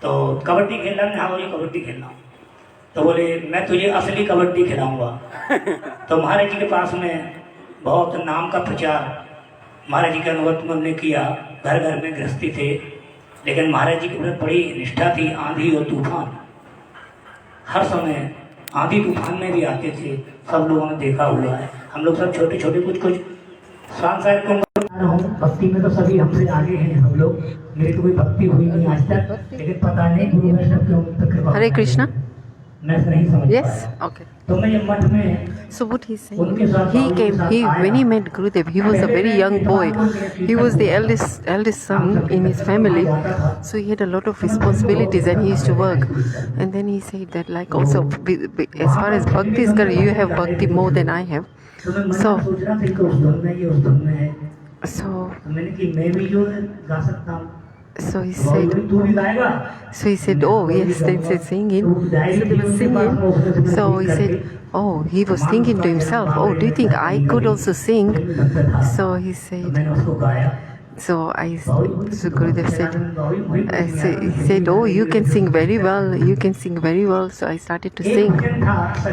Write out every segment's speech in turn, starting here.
तो कबड्डी खेलना है, हाँ मुझे कबड्डी खेलना। तो बोले मैं तुझे असली कबड्डी खिलाऊंगा। तो महाराज जी के पास में बहुत नाम का प्रचार महाराज जी के अनुगत्य में हमने किया। घर घर में गृहस्थी थे, लेकिन महाराज जी की बड़ी निष्ठा थी। आंधी और तूफान, हर समय आंधी तूफान में भी आते थे, सब लोगों ने देखा हुआ है। हम लोग सब छोटे छोटे कुछ स्वामी साहब को भक्ति में तो सभी हमसे आगे हैं हम लोग। मेरी तो कोई भक्ति हुई नहीं आज तक, लेकिन पता नहीं गुरु वैष्णव क्यों तक कृपा। हरे कृष्णा। मैं नहीं समझ Yes, okay. तो मैं ये मठ में So what he's saying, when he met Gurudev, he was a very young boy. He was the eldest son in his family, so he had a lot of responsibilities and he used to work. And then he said that, like, also as far as bhakti is concerned, you have bhakti more than I have. So he said, oh yes, they said singing. So they were singing. So he said, oh, he was thinking to himself, oh, do you think I could also sing? So he said, so Gurudev said, he said, oh, you can sing very well, you can sing very well. So I started to sing.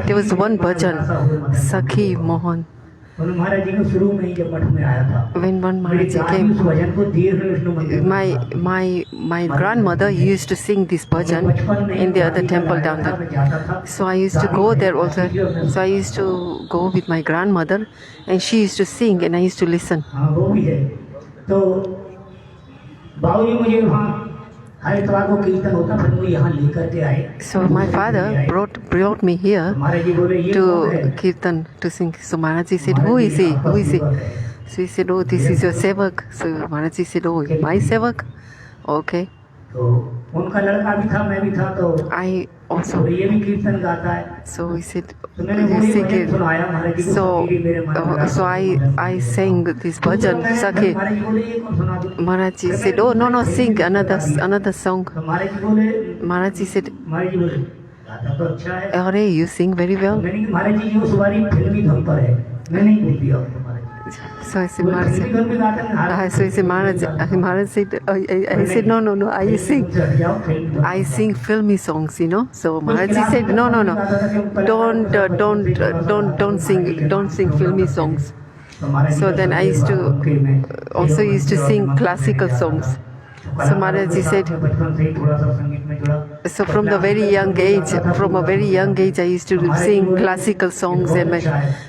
There was one bhajan, Sakhi Mohan. When one Maharaji came, my grandmother used to sing this bhajan in the other temple down there. So I used to go there also. So I used to go with my grandmother, and she used to sing, and I used to listen. So my father brought me here to Kirtan to sing. So Maharaji said, who is he? Who is he? So he said, oh, this is your sevak. So Maharaji said, oh, my sevak? Okay. I also. So he said, you sing it. So I sang this bhajan, Sakhi. Maharaji said, oh, no, sing another song. Maharaji said, Arey, you sing very well. So I said, Maharaj said, I said, no, I sing filmy songs, you know. So Maharaj said, no, don't sing filmy songs. So then I used to sing classical songs. So Maharaj said, so from a very young age, I used to sing classical songs.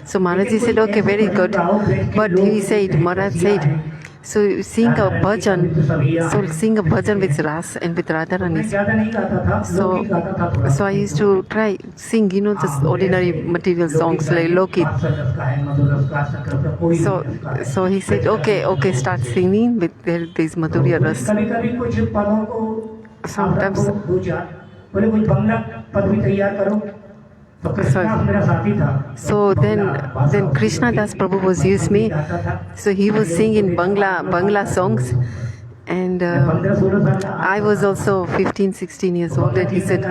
So Maharaj said, okay, very good. But Maharaj said, so sing a bhajan with Ras and with Radharani. So I used to try sing, you know, just ordinary material songs like Lokit. So he said, okay, start singing with this Madhurya Ras. Sometimes. So then Krishna Das Prabhu was used me. So he was singing Bangla songs. And I was also 15-16 years old, and he said,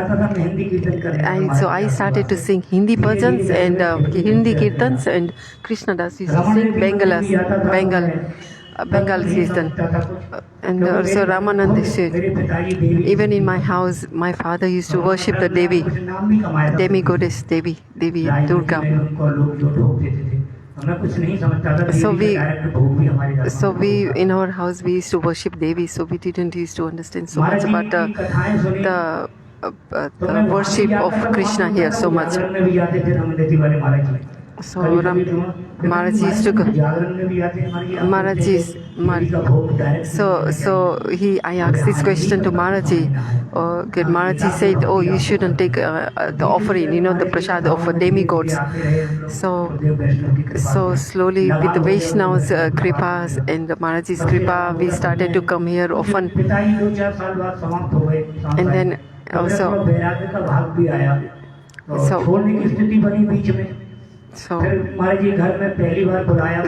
so I started to sing Hindi bhajans and Hindi kirtans, and Krishna Das used to sing Bengal Kirtan. And also Ramanand said, even in my house, my father used to worship the Demi goddess Devi Durga. So we in our house we used to worship Devi, so we didn't used to understand so much about the worship of Krishna here so much. So Maharaj used to go. I asked this question to Maharaj. Maharaj said, oh, you shouldn't take the offering, you know, the prasad of demigods. So slowly with the Vaishnav's kripas and the Maharaj's kripa, we started to come here often. And then also, so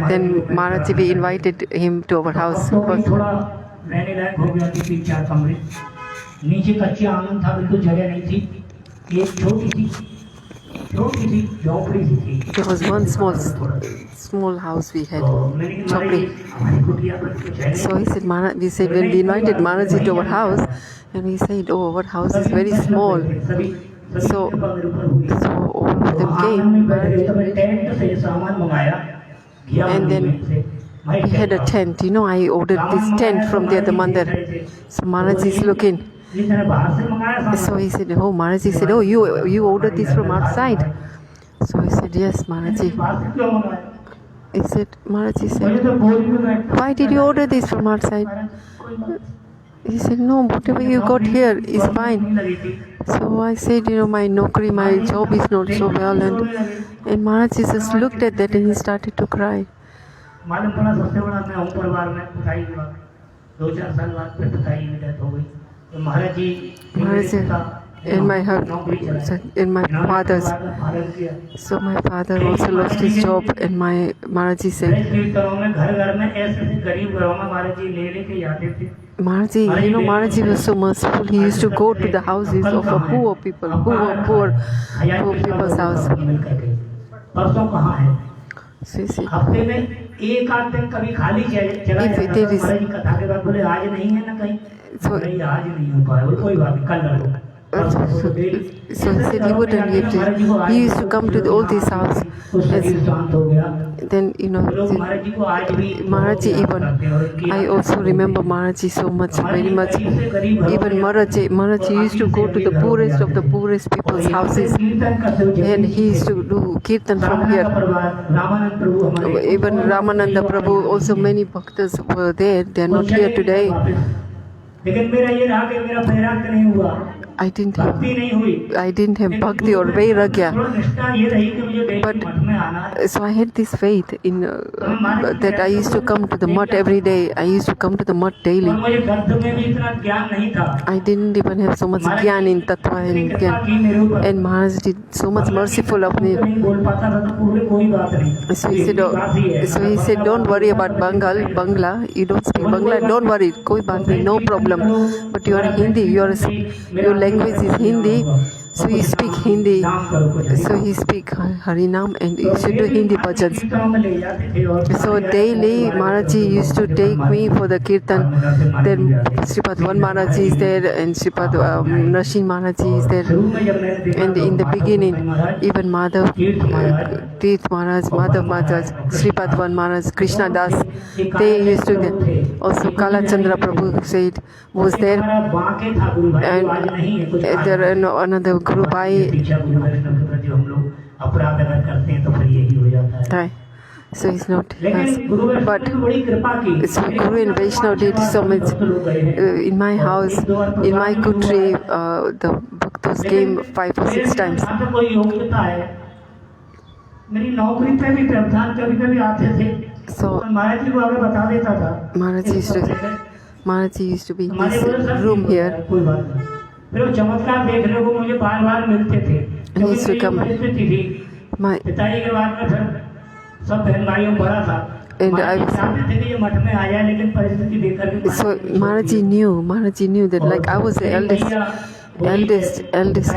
then Maharaj, we invited him to our house. नीचे कच्चे आंगन था, बिल्कुल जगह नहीं थी। एक छोटी सी छोटी सी झोपड़ी सी थी। There was one small house we had, तो मैंने कहा chopri. हमारी कुटिया पर कुछ है So he said, we said when we invited Maharaji to our house, and we said, oh, our house is very small. So all of them came. And then we had a tent. You know, I ordered this tent from the other mandir. So Maharaji is looking. So he said, oh, Maharaji said, oh, you ordered this from outside. So I said, yes, Maharaji. He said, Maharaji said, why did you order this from outside? He said, no, whatever you got here is fine. So I said, my nokri, my job is not so well. And Maharaji just looked at that and he started to cry. मालूम पड़ा सबसे बड़ा मैं हूँ परिवार में पिताई हुआ 2-4 साल बाद फिर पिताई की डेथ हो गई तो महाराज जी and my father's. So my father also lost his job and my Maharaji said, Maharaji, Maharaji was so merciful. He used to go to the houses of poor people, poor people's house. So he said, एक आध दिन कभी खाली चला जाता है महाराज कथा के बाद बोले आज नहीं है ना कहीं नहीं आज नहीं हो पाया कोई बात नहीं कल लड़ो so he said he wouldn't give to. He used to come to all these houses. Then Maharaji even. I also remember Maharaji so much, very much. Even Maharaji used to go to the poorest of the poorest people's houses, and he used to do kirtan from here. Even Ramananda Prabhu, also many bhaktas were there. They are not here today. I didn't have bhakti or vairagya, but so I had this faith in that I used to come to the mutt every day. I used to come to the mutt daily. I didn't even have so much gyan in tattva and gyan, and Maharaj did so much merciful of me. So he said, don't worry about Bangla. You don't speak Bangla. Don't worry, koi baat nahi, no problem. But you are Hindi. Your language is Hindi, so you speak Hindi. So he speak Harinam and you should do Hindi bhajans. So daily Maharaji used to take me for the kirtan. Then Sripad Van Maharaji is there and Sripad Nashin Maharaji is there. And in the beginning, even Madhav Tirth Maharaj, Madhav Maharaj, Sripad Van Maharaj, Krishna Das, they used to get. Also Kala Chandra Prabhu said was there. And there another group so it's not us. But so Guru and Vaishnav did so much in my house, in my country. The bhaktas came 5 or 6 times. So Maharaji used to be in this room here. फिर वो चमत्कार देखने को मुझे बार-बार मिलते थे क्योंकि परिस्थिति थी पिताजी के बाद में फिर सब बहन भाइयों बड़ा था and I was so Maharaji knew that like I was the eldest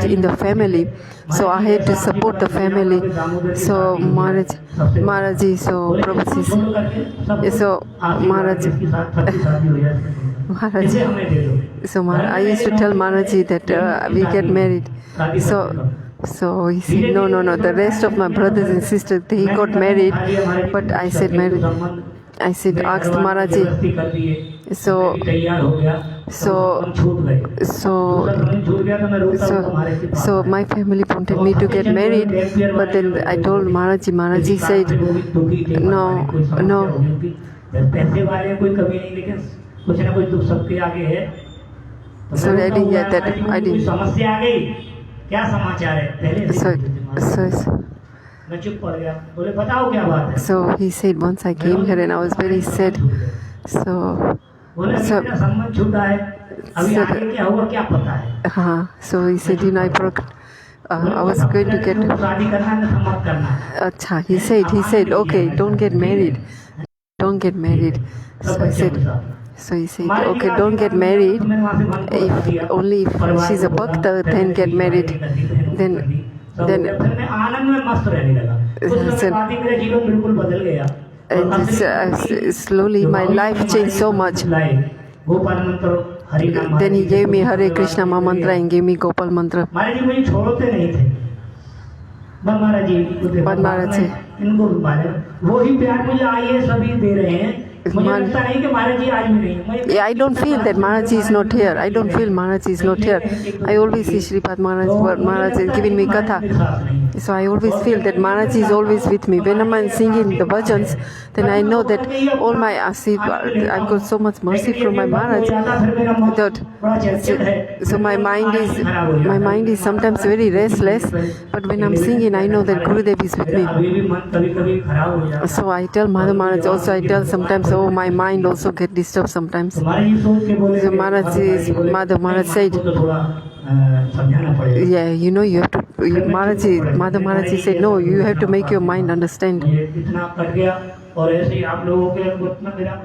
in the family, so I had to support the family. So Maharaji, so Prabhuji, so I used to tell Maharaji that we get married. So he said, no, the rest of my brothers and sisters, they got married, but I said, asked Maharaji. So my family wanted me to get married, but then I told Maharaji said, no. So I didn't get that. I didn't. So he said, once I came here and I was very sad. So he said, I was going to get. He said, okay, don't get married. So he said, okay, don't get married. If she's a bhakta, then get married. Then सब Then- हो गया। फिर मैं आनंद में मस्त रहने लगा। कुछ समय Then- बाद ही मेरा जीवन बिल्कुल बदल गया। And slowly my life changed so much. Gopal मंत्र हरि नाम Then he gave me Hare Krishna mantra and gave me Gopal mantra. महाराज जी मुझे छोड़ते नहीं थे। बस महाराज जी को देखा, बस महाराज जी। इनको वो ही प्यार मुझे आइए सभी दे रहे हैं। मुझे मान- लगता नहीं कि महाराज जी आज भी नहीं है। मुझे- Yeah, I don't feel that Maharaj is not here. I don't feel Maharaj is not here. I always see Sripad Maharaj, but Maharaj is giving me katha. So I always feel that Maharaj is always with me. When I'm singing the bhajans, then I know that all my I've got so much mercy from my Maharaj. That, so my mind is sometimes very restless. But when I'm singing, I know that Gurudev is with me. अभी भी मन कभी कभी खराब हो जाता है। So I tell Madhav Maharaj also. I tell sometimes, oh, my mind also get disturbed sometimes. महाराज जी सोच के बोले So कि Maharaj जी बोले, Madhav Maharaj said, आपको तो थोड़ा समझाना पड़ेगा। yeah, you know, you have to. Madhav Maharaj said, no, you have to make your mind understand. ये इतना कट गया और ऐसे ही आप लोगों के अनुगत में मेरा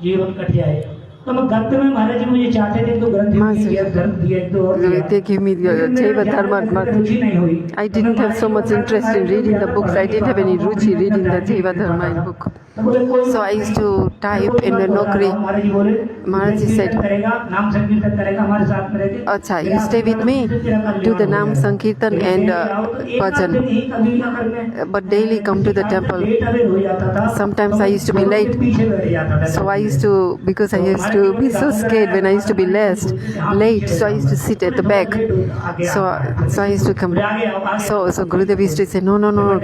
जीवन कट जाए। तो मैं ग्रंथ में महाराज जी मुझे चाहते थे तो ग्रंथ हाँ, भी दिया, ग्रंथ दिया, एक दो और दिया। They gave me the लेकिन मेरा Jaiva ज्यादा Dharma. रुचि नहीं हुई। I didn't have so much interest in reading the books. I didn't have any ruchi reading the Jaiva Dharma book. तो बोले कोई- So I used to type in the Nokri. महाराज जी बोले महाराज जी said, करेगा, नाम संकीर्तन करेगा हमारे साथ में रहते। Acha, you stay with me, do the Nam Sankirtan and Bhajan. But daily come to the temple. Sometimes I used to be late. So I used to, because I used to be so scared when I used to be late, so I used to sit at the back. So I used to come. So Gurudev used to say, no,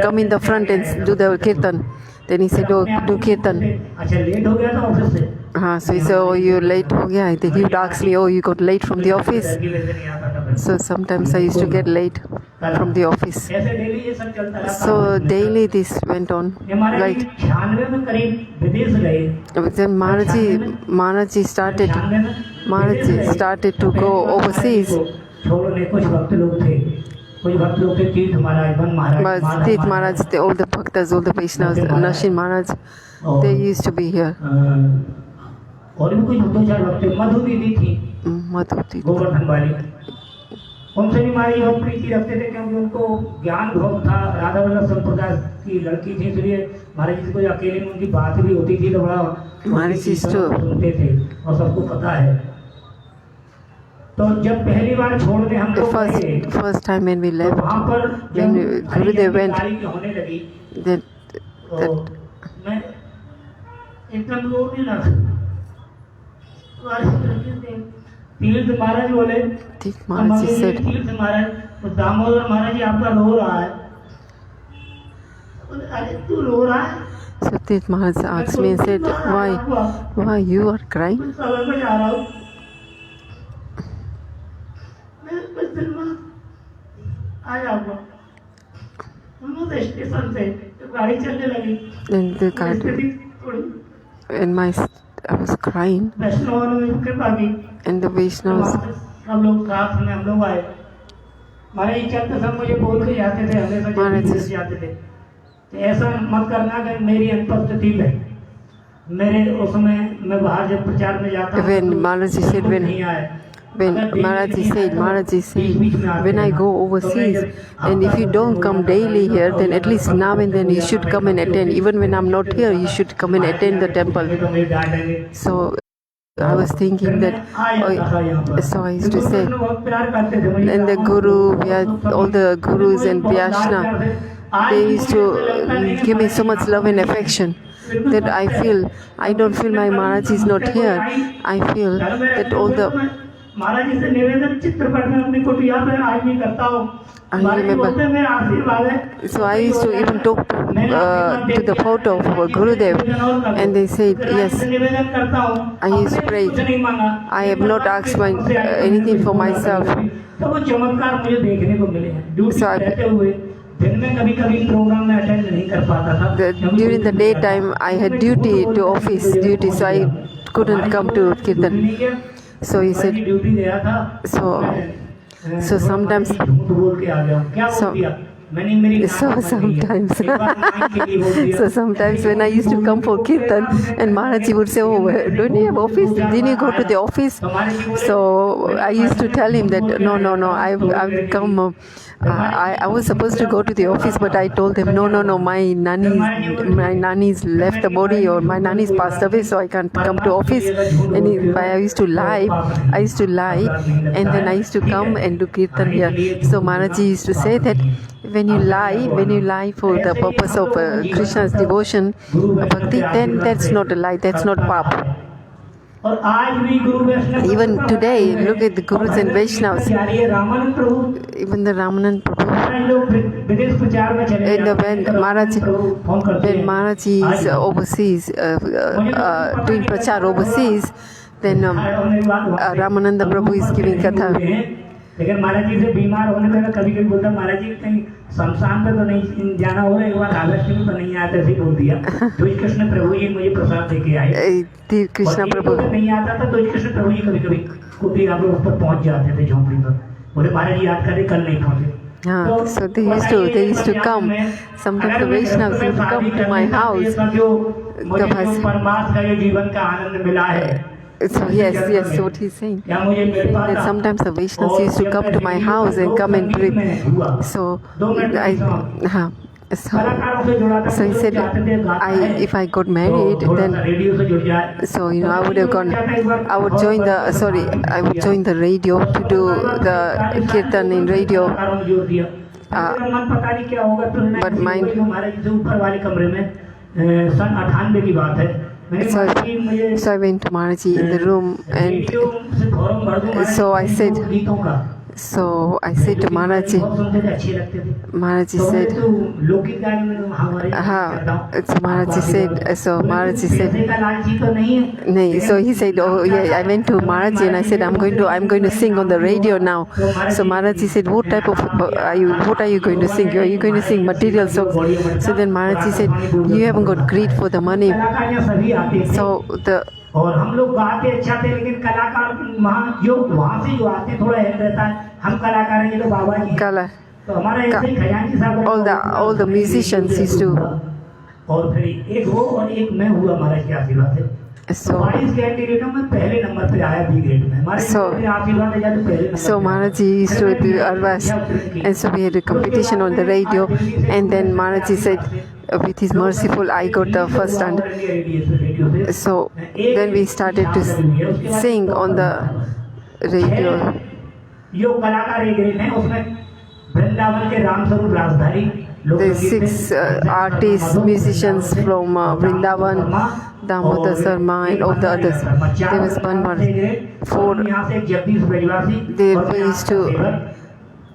come in the front and do the kirtan. Then he said, oh, do kirtan. अच्छा late हो गया था office से। So he said, oh, you're late. Oh, yeah. Then he would ask me, oh, you got late from the office. So sometimes I used to get late from the office. ऐसे daily ये सब चलता रहा। So daily this went on. हमारे Like, 96 में करीब विदेश गए। then Maharaj started to go overseas. छोड़ने कुछ भक्त लोग थे, Tirth Maharaj, Van Maharaj, But Tirth Maharaj, all the bhaktas, all the Vaishnavas, Nashin Maharaj, they used to be here. और भी कुछ दो चार भक्त, मधु दीदी थी Madhu Tirth. गोवर्धन वाली, उनसे भी हमारी बहुत प्रीति रखते थे क्योंकि उनको ज्ञान बहुत था। राधा वल्लभ संप्रदाय की लड़की थी, इसलिए महाराज जी को अकेले में उनकी बात भी होती थी तो बड़ा महाराज जी सुनते थे और सबको पता है। तो जब पहली बार छोड़ने हम The लोग गए, first time when we तो left, वहाँ पर when जब Gurudev went, तारीख होने लगी then तो मैं एकदम रोने लगा। तीर्थ महाराज बोले, Tirth Maharaj ji said, तीर्थ महाराज तो दामोदर महाराज जी आपका रो रहा है। बोले, अरे तू रो रहा है? so Tirth Maharaj asked me and said, why you are crying? कुछ समझ में आ रहा हूँ। मैं कुछ दिन बाद आया हुआ, हम लोग स्टेशन से गाड़ी चलने लगी। Then the guard, स्थिति थोड़ी and I was crying, वैष्णव ने कृपा की। and the Vaishnavas, हम लोग साथ में हम लोग आए। हमारे ये चलते सब मुझे बोल के जाते थे, हमेशा जब महाराज जी। विदेश जाते थे तो ऐसा मत करना कि मेरी अनुपस्थिति में, मेरे उसमें मैं बाहर जब प्रचार में जाता हूँ When तो Maharaj ji said, बिल्कुल नहीं आए। when Maharaj ji said, when I go overseas, and if you don't come daily here, then at least now and then you should come and attend. Even when I'm not here, you should come and attend the temple. तो मेरे डांटेंगे। So I was thinking that, so I used to say, बहुत प्यार करते थे मुझे। and the Guru, all the Gurus and Vyashna, they used to give me so much love and affection that I don't feel my Maharaj is not here. I feel that all the, महाराज जी से निवेदन चित्रपट में अपनी कुटिया पे आज भी करता हूँ। I Maharaj ji remember. बोलते हैं, मेरा आशीर्वाद है। so I used to even talk to the photo of Gurudev, and they said, yes, निवेदन करता हूँ। I used to pray. कुछ नहीं मांगा। I have not asked anything for myself. तो वो चमत्कार मुझे देखने को मिले हैं। ड्यूटी So I- रहते हुए दिन में कभी-कभी प्रोग्राम में अटेंड नहीं कर पाता था। During the daytime, I had office duty, so I couldn't come to Kirtan. So he said, duty गया था। so sometimes, झूठ बोल के आ गया हूँ। क्या बोल so दिया? मैंने मेरी So sometimes, so sometimes when I used to come for kirtan, and Maharaji would say, "Oh, don't you have office? Didn't you go to the office?" So I used to tell him that no, I've come. I was supposed to go to the office, but I told them no, my nanny's left the body, or my nanny's passed away, so I can't come to office. And I used to lie, and then I used to come and do kirtan here. So Maharaji used to say that when you lie for the purpose of Krishna's devotion, bhakti, then that's not a lie, that's not pap. Even today, look at the Gurus and Vaishnavas, even the Ramanand Prabhu, and when Maharaj is overseas, doing prachar overseas, then Ramananda Prabhu is giving katha. लेकिन महाराज जी से बीमार होने पर कभी कभी बोलता महाराज जी कहीं शमशान पे तो नहीं जाना हो रहा, एक बार आदर्श में तो नहीं आया, ऐसे बोल दिया। तो कृष्ण प्रभु जी मुझे प्रसाद देके आए, कृष्ण प्रभु नहीं आता था, तो कृष्ण प्रभु जी कभी कभी कुटी आप लोग ऊपर पहुंच जाते थे झोंपड़ी पर, बोले महाराज जी याद करें कल नहीं पहुंचे। So they used to come. Sometimes the Vaishnavas used to come to my house. परमात्मा का जो जीवन का आनंद मिला है। So yes, what he's saying. That sometimes the Vaishnavas used to come to my house and come and pray. So he said, if I got married, then I would have gone. I would join the radio to do the kirtan in radio. But mine. So I went to Maharaji in the room, and so I said to Maharaji said, so he said, oh yeah, I went to Maharaji and I said, I'm going to sing on the radio now. So Maharaji said, what are you going to sing? Are you going to sing material songs? So then Maharaji said, you haven't got greed for the money. So और हम लोग गाते अच्छा थे, लेकिन कलाकार वहाँ से जो आते थोड़ा हेल्प रहता है, हम कलाकार हैं, ये तो बाबा जी तो हमारा ऐसे ही खजांची साहब all the musicians used to, और फिर एक वो और एक मैं हुआ महाराज के आशीर्वाद से। So Maharaji used to do Arvas, and so we had a competition on the radio, and then Maharaji said, with his merciful, I got the first stand. So then we started to sing on the radio. The 6 artists, musicians from Vrindavan, Damodar Sarma and all the others. There was one more, 4. They used to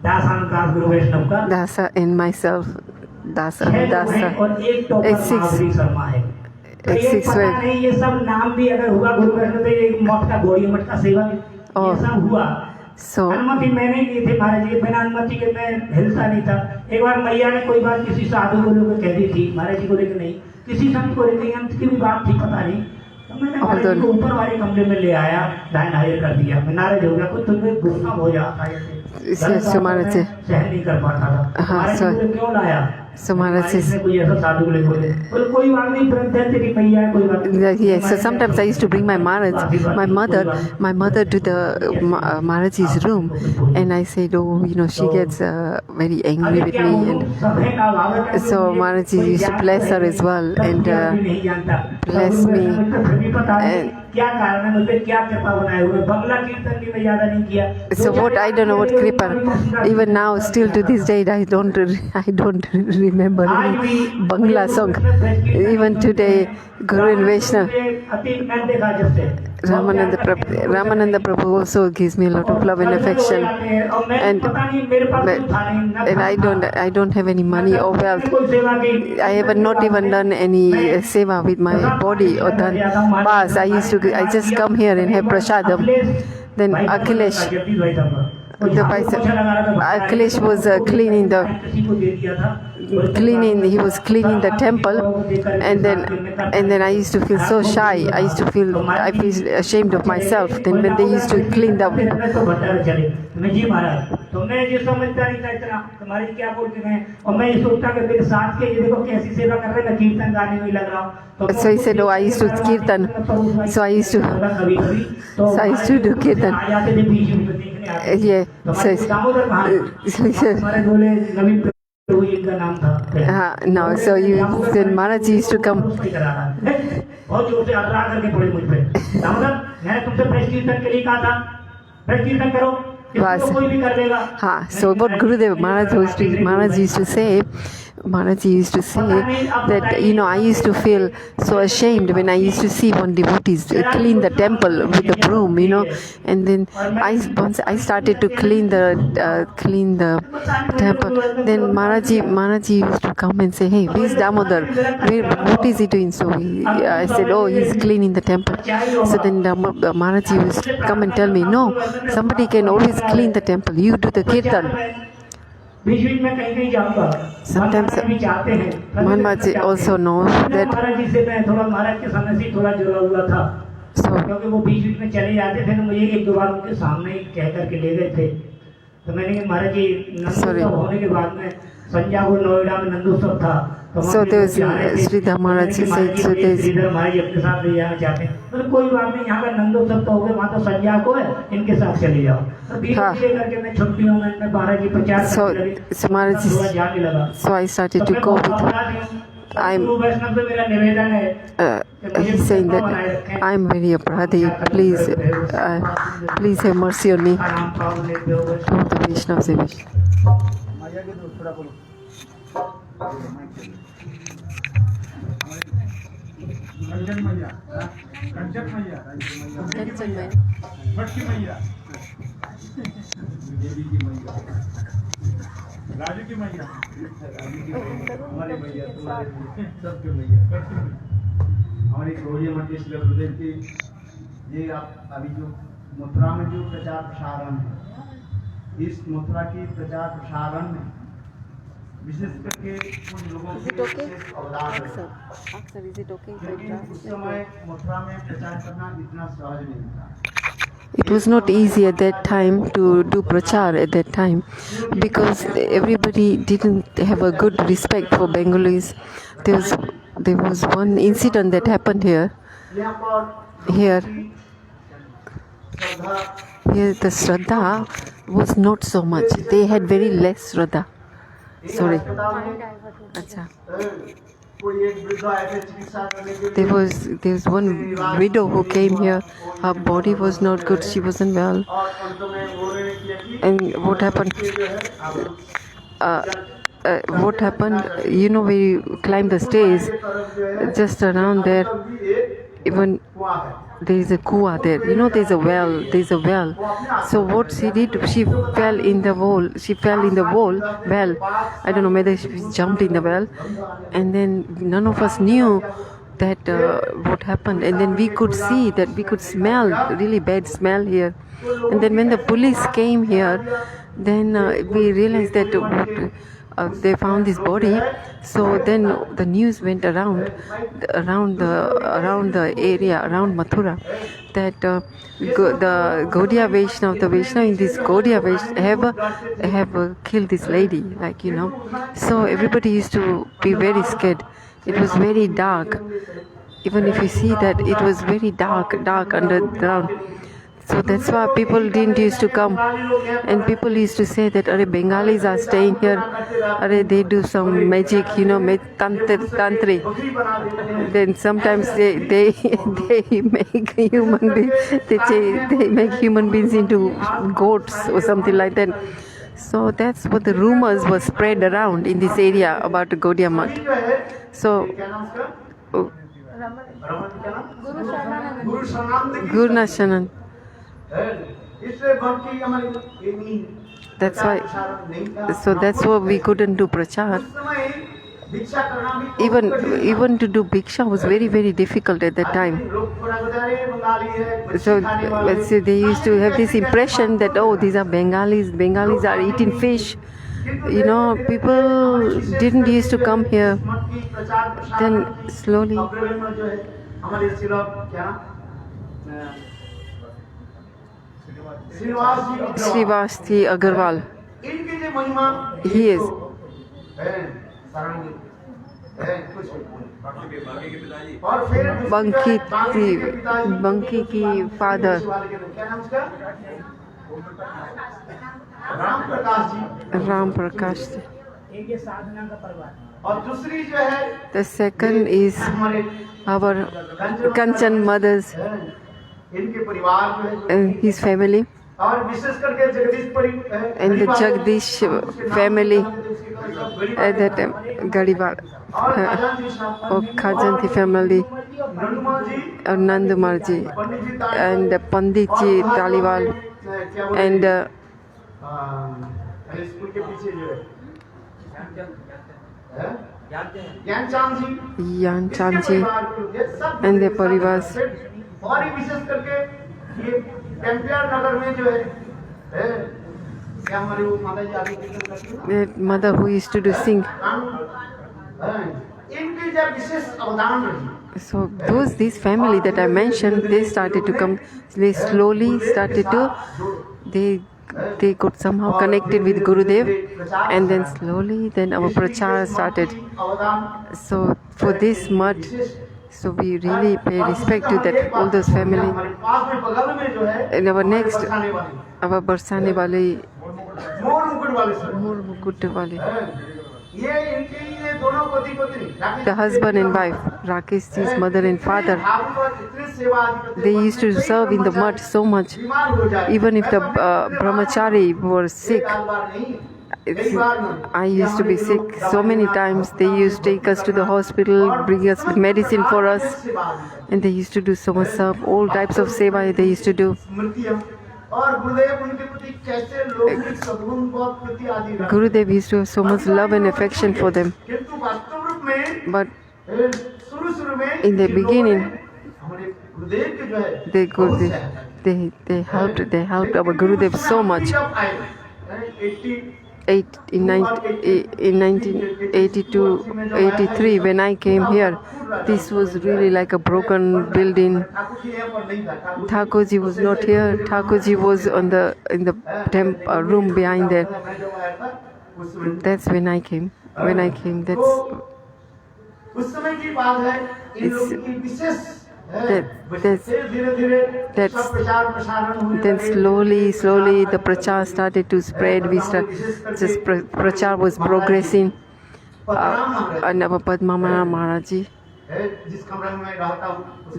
Dasa and myself. Dasa. X6 ये सब नाम भी अगर हुआ गुरु वैष्णव तो एक मठ का गौड़ी मठ का सेवा ये सब हुआ। अनुमति मैंने ली थी महाराज जी, बिना अनुमति के मैं हिलता नहीं था। एक बार मैया ने कोई बात किसी साधु को लेकर कह दी थी, महाराज जी को लेकर नहीं, किसी संत को लेकर अंत की भी बात थी पता नहीं, तो मैंने महाराज जी को ऊपर वाले कमरे में ले आया, दाएं हाजिर कर दिया। मैं नाराज हो गया, कुछ तुम्हें गुस्सा हो जाता है, सहन नहीं कर पाता था। क्यों लाया? So Maharaj says, yes, so sometimes I used to bring my mother to the Maharaj's room, and I said, oh, she gets very angry with me, and so Maharaj used to bless her as well, and bless me, and so what, I don't know what kripa, even now still to this day I don't remember any Bangla song. Even today, Guru and Vaishnava, Ramananda Prabhu also gives me a lot of love and affection, and I don't have any money or wealth. I have not even done any seva with my body or done bas. I just come here and have prasadam. Then Akhilesh was cleaning cleaning. He was cleaning the temple, and then I used to feel so shy. I feel ashamed of myself. Then when they used to clean the जी महाराज तो मैं ये समझता नहीं था इतना तुम्हारी क्या बोलते हैं और मैं ये सोचता कि मेरे साथ के ये देखो कैसी सेवा कर रहे हैं, मैं कीर्तन गाने में लग रहा हूँ. So he said, "Oh, I used to kirtan. So I used to do kirtan." Yeah. No. So then Maharaj used to come. बहुत जोर से अर्रा करके पड़े मुझ पे. दामोदर मैंने तुमसे प्रेस कीर्तन के लिए कहा था, प्रेस कीर्तन करो. So what Gurudev Maharaj used to say that, you know, I used to feel so ashamed when I used to see one devotees clean the temple with the broom, you know, and then once I started to clean the temple, then Maharaj used to come and say, "Hey, where's Damodar? What is he doing?" So I said, "Oh, he's cleaning the temple." So then Maharaj used to come and tell me, "No, somebody can always clean the temple. You do the kirtan." Sometimes Maharaj also knows that. So क्योंकि वो बीच बीच में चले जाते थे तो मुझे एक दो बार उनके सामने ही कह करके ले गए थे. तो मैंने कहा महाराज जी नंदोत्सव होने के बाद में संजापुर नोएडा में नंदोत्सव था. So there's Sridhar Maharaj said, so there's Shridhar महाराज अपने साथ ले जाना चाहते हैं. तो कोई बात नहीं, यहाँ का नंदोत्सव तो हो गया, वहाँ तो संजा को है, इनके साथ चले जाओ. तो धीरे करके मैं छुट्टियों में महाराज जी प्रचार जाने लगा. So I started to go with him. He's saying that I'm very aparadhi. Please have mercy on me. All the Vaishnavas. कंचन मैया, भटकी मैया, देवी की मैया, राजू की मैया, हमारी मैया, तुम्हारे सबके मैया, हमारी गौरी मठ श्री गुरुदेव की ये आप अभी जो मथुरा में जो प्रचार प्रसारण है, इस मथुरा की प्रचार प्रसारण में विशेष करके उन लोगों के विशेष अवदान है. Aksar, is it okay? उस समय मथुरा में प्रचार करना इतना सहज नहीं था. It was not easy at that time to do prachar at that time because everybody didn't have a good respect for Bengalis. There was one incident that happened here. Here the Shraddha was not so much. They had very less Shraddha. Sorry. Achha. There was one widow who came here. Her body was not good. She wasn't well. And what happened? You know, where you climb the stairs, just around there, even there is a kuwa there. You know, there's a well. So what she did, she fell in the wall. Well, I don't know whether she jumped in the well, and then none of us knew that what happened. And then we could smell really bad smell here. And then when the police came here, then we realized that they found this body. So then the news went around the area around Mathura that the Gaudiya Vaishnava, the Vaishnava in this Gaudiya Vaishnava have killed this lady, like, you know. So everybody used to be very scared. It was very dark. Even if you see that, it was very dark underground. So that's why people didn't used to come, and people used to say that, "Arey, Bengalis are staying here. Arey, they do some magic, you know, tantri." Then sometimes they make human beings into goats or something like that. So that's what the rumors were spread around in this area about the Gaudiya Math. So Guru Nashanan. That's why we couldn't do prachar. Even to do bhiksha was very, very difficult at that time. So let's say they used to have this impression that, oh, these are Bengalis are eating fish. you know, people didn't used to come here. Then slowly, Srivasti Agarwal, he is Banki ki father, Ram Prakash ji. एक ये साधना का परिवार और दूसरी जो है The second is our Kanchan mothers इनके परिवार जो है and his family, और विशेष करके Jagdish and the Jagdish family at that time, Gadiwal, और आजाद जी साहब or Khajanti family, Nandumal ji or Nandumar ji, Pandit ji and Pandit ji Taliwal, and school के पीछे जो है ज्ञानचंद जी Yanchan ji, and their parivars. और ही विशेष करके ये कैंपियर नगर में जो है क्या हमारे वो माता जी आगे कीर्तन करती हैं That mother who used to do sing. इनकी जब विशेष अवदान रही So this family that I mentioned, they started to come. They slowly started to. They got somehow connected with Gurudev, and then slowly, then our prachar started. अवदान So for this much, so we really pay respect to that all those family. हमारे पास में बगल में जो है And our next, बरसाने वाली our Barsane wale, मोर मुकुट वाले सर Moor Mukut wale, ये इनके ये दोनों पति पत्नी the husband and wife, Rakesh ji's mother and father, they used to serve in the mud so much. Even if the brahmachari were sick, I used to be sick so many times. They used to take us to the hospital, bring us medicine for us, and they used to do so much serve, all types of seva they used to do. और गुरुदेव उनके प्रति कैसे लौकिक सद्गुण और प्रति आदि रखते Gurudev used to have so much love and affection for them. किंतु वास्तव रूप में But शुरू में in the beginning, हमारे गुरुदेव के जो है they helped our Gurudev so much. जब आए In 1982, 83, when I came here, this was really like a broken building. Thakur ji यहाँ पर नहीं था Thakur Thakurji was not here. Thakurji was in the room behind there. मैं जब आया था उस समय That's when I came. That's उस समय की बात है इन It's- लोगों की विशेष that's- धीरे that's- सब प्रचार प्रसारण होने then लगे। slowly the prachar started to spread. Prachar was progressing. And our Padma Maharaji, जिस कमरे में मैं रहता हूँ उस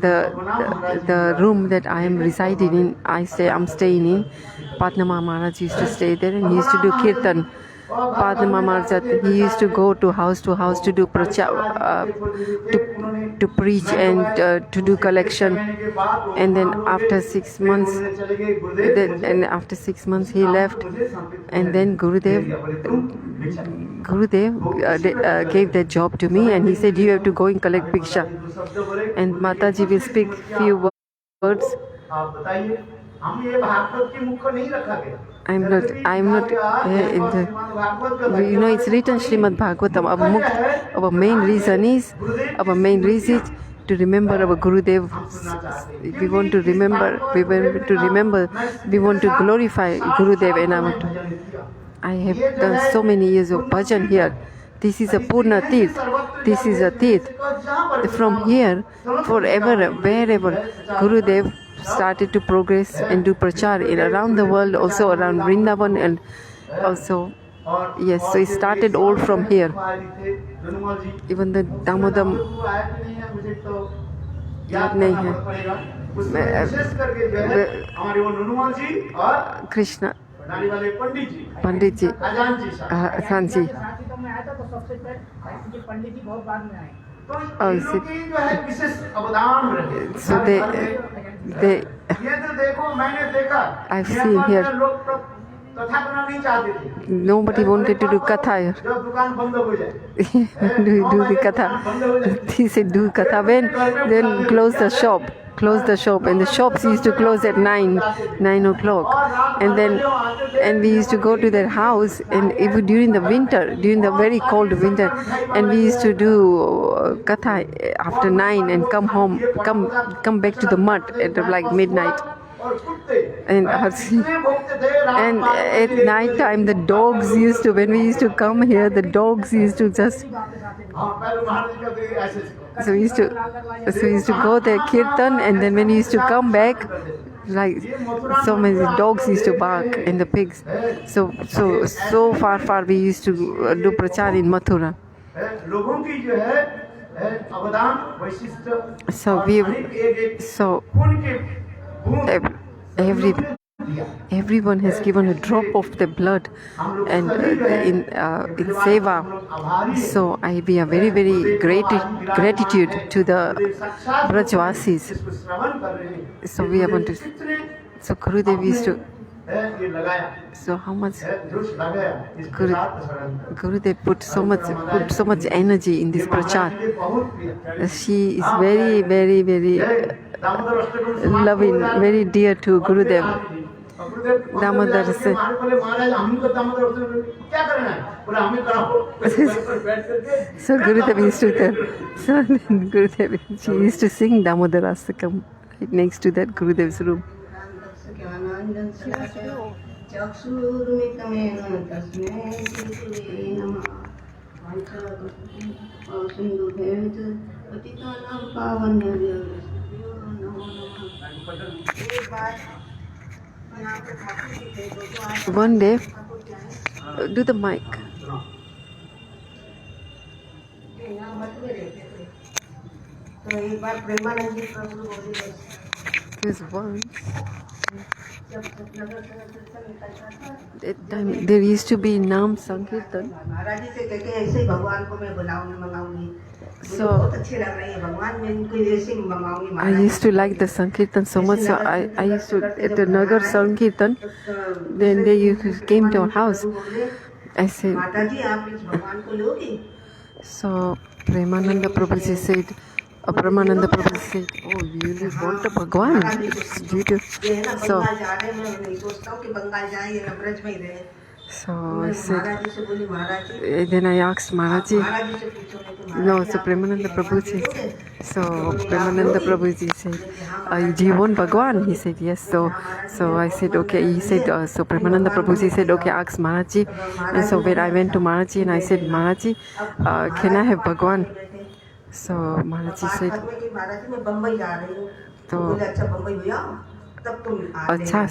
the room that I am residing in, I'm staying in. Padma Maharaj used to stay there, and he used to do kirtan. Padma Maharaj, he used to go to house to do prachar, to preach and to do collection. And then after 6 months, he left, and then Gurudev gave that job to me, and he said, you have to go and collect bhiksha. And Mataji will speak few words. आप बताइए हम ये भागवत के मुख को नहीं रखा गया I'm not here in the, it's written Srimad Bhagavatam. Our main reason is to remember our Gurudev. We want to remember, we want to glorify Gurudev, and I have done so many years of bhajan here. This is a Purna Tirth. This is a Tirth. From here, forever, wherever Gurudev started to progress and do prachar in around the world, also around Vrindavan, and also, yes, so it started all from here. Even the Damodam, याद नहीं है, Krishna, पंडित जी, हाँ जी, तो मैं आया था तो सबसे पहले पंडित जी बहुत बाद में आए और जो है विशेष अवदान रहे so they ये तो देखो मैंने देखा I've seen here. कथा करना नहीं चाहते थे। Nobody wanted to do katha. जब दुकान बंद हो जाए, do the katha. He said, do katha when? Then close the shop. Close the shop. And the shops used to close at 9 o'clock. And we used to go to their house. And even during the winter, during the very cold winter, and we used to do katha after 9 and come home, come back to the mud at like midnight. And at night time the dogs used to, when we used to come here, the dogs used to just, so we used to go there kirtan, and then when we used to come back, like so many dogs used to bark and the pigs. So far we used to do prachar in Mathura. Everyone has given a drop of their blood and in seva. So we are very, very gratitude to the Brajvasis. So we are going to. So Gurudev used to. So how much Gurudev put so much energy in this prachar. She is very, very, very loving, very dear to Gurudev. Damodar said, so Gurudev used to tell, so Gurudev, she used to sing Damodar Astakam right next to that Gurudev's room. One day, do the mic. There's one. That time there used to be Naam Sankirtan. So I used to like the Sankirtan so much. So I used to, at the Nagar Sankirtan, then they came to our house. I said, so Premananda Prabhuji said, oh, you really want a Bhagwan? So I said, then I asked Maharaji, no, so Premananda Prabhuji said, do you want Bhagwan? He said, yes. So I said, okay. He said, so Premananda Prabhuji said, okay, ask Maharaji. And so when I went to Maharaji and I said, Maharaji, can I have Bhagwan? So Maharaji said,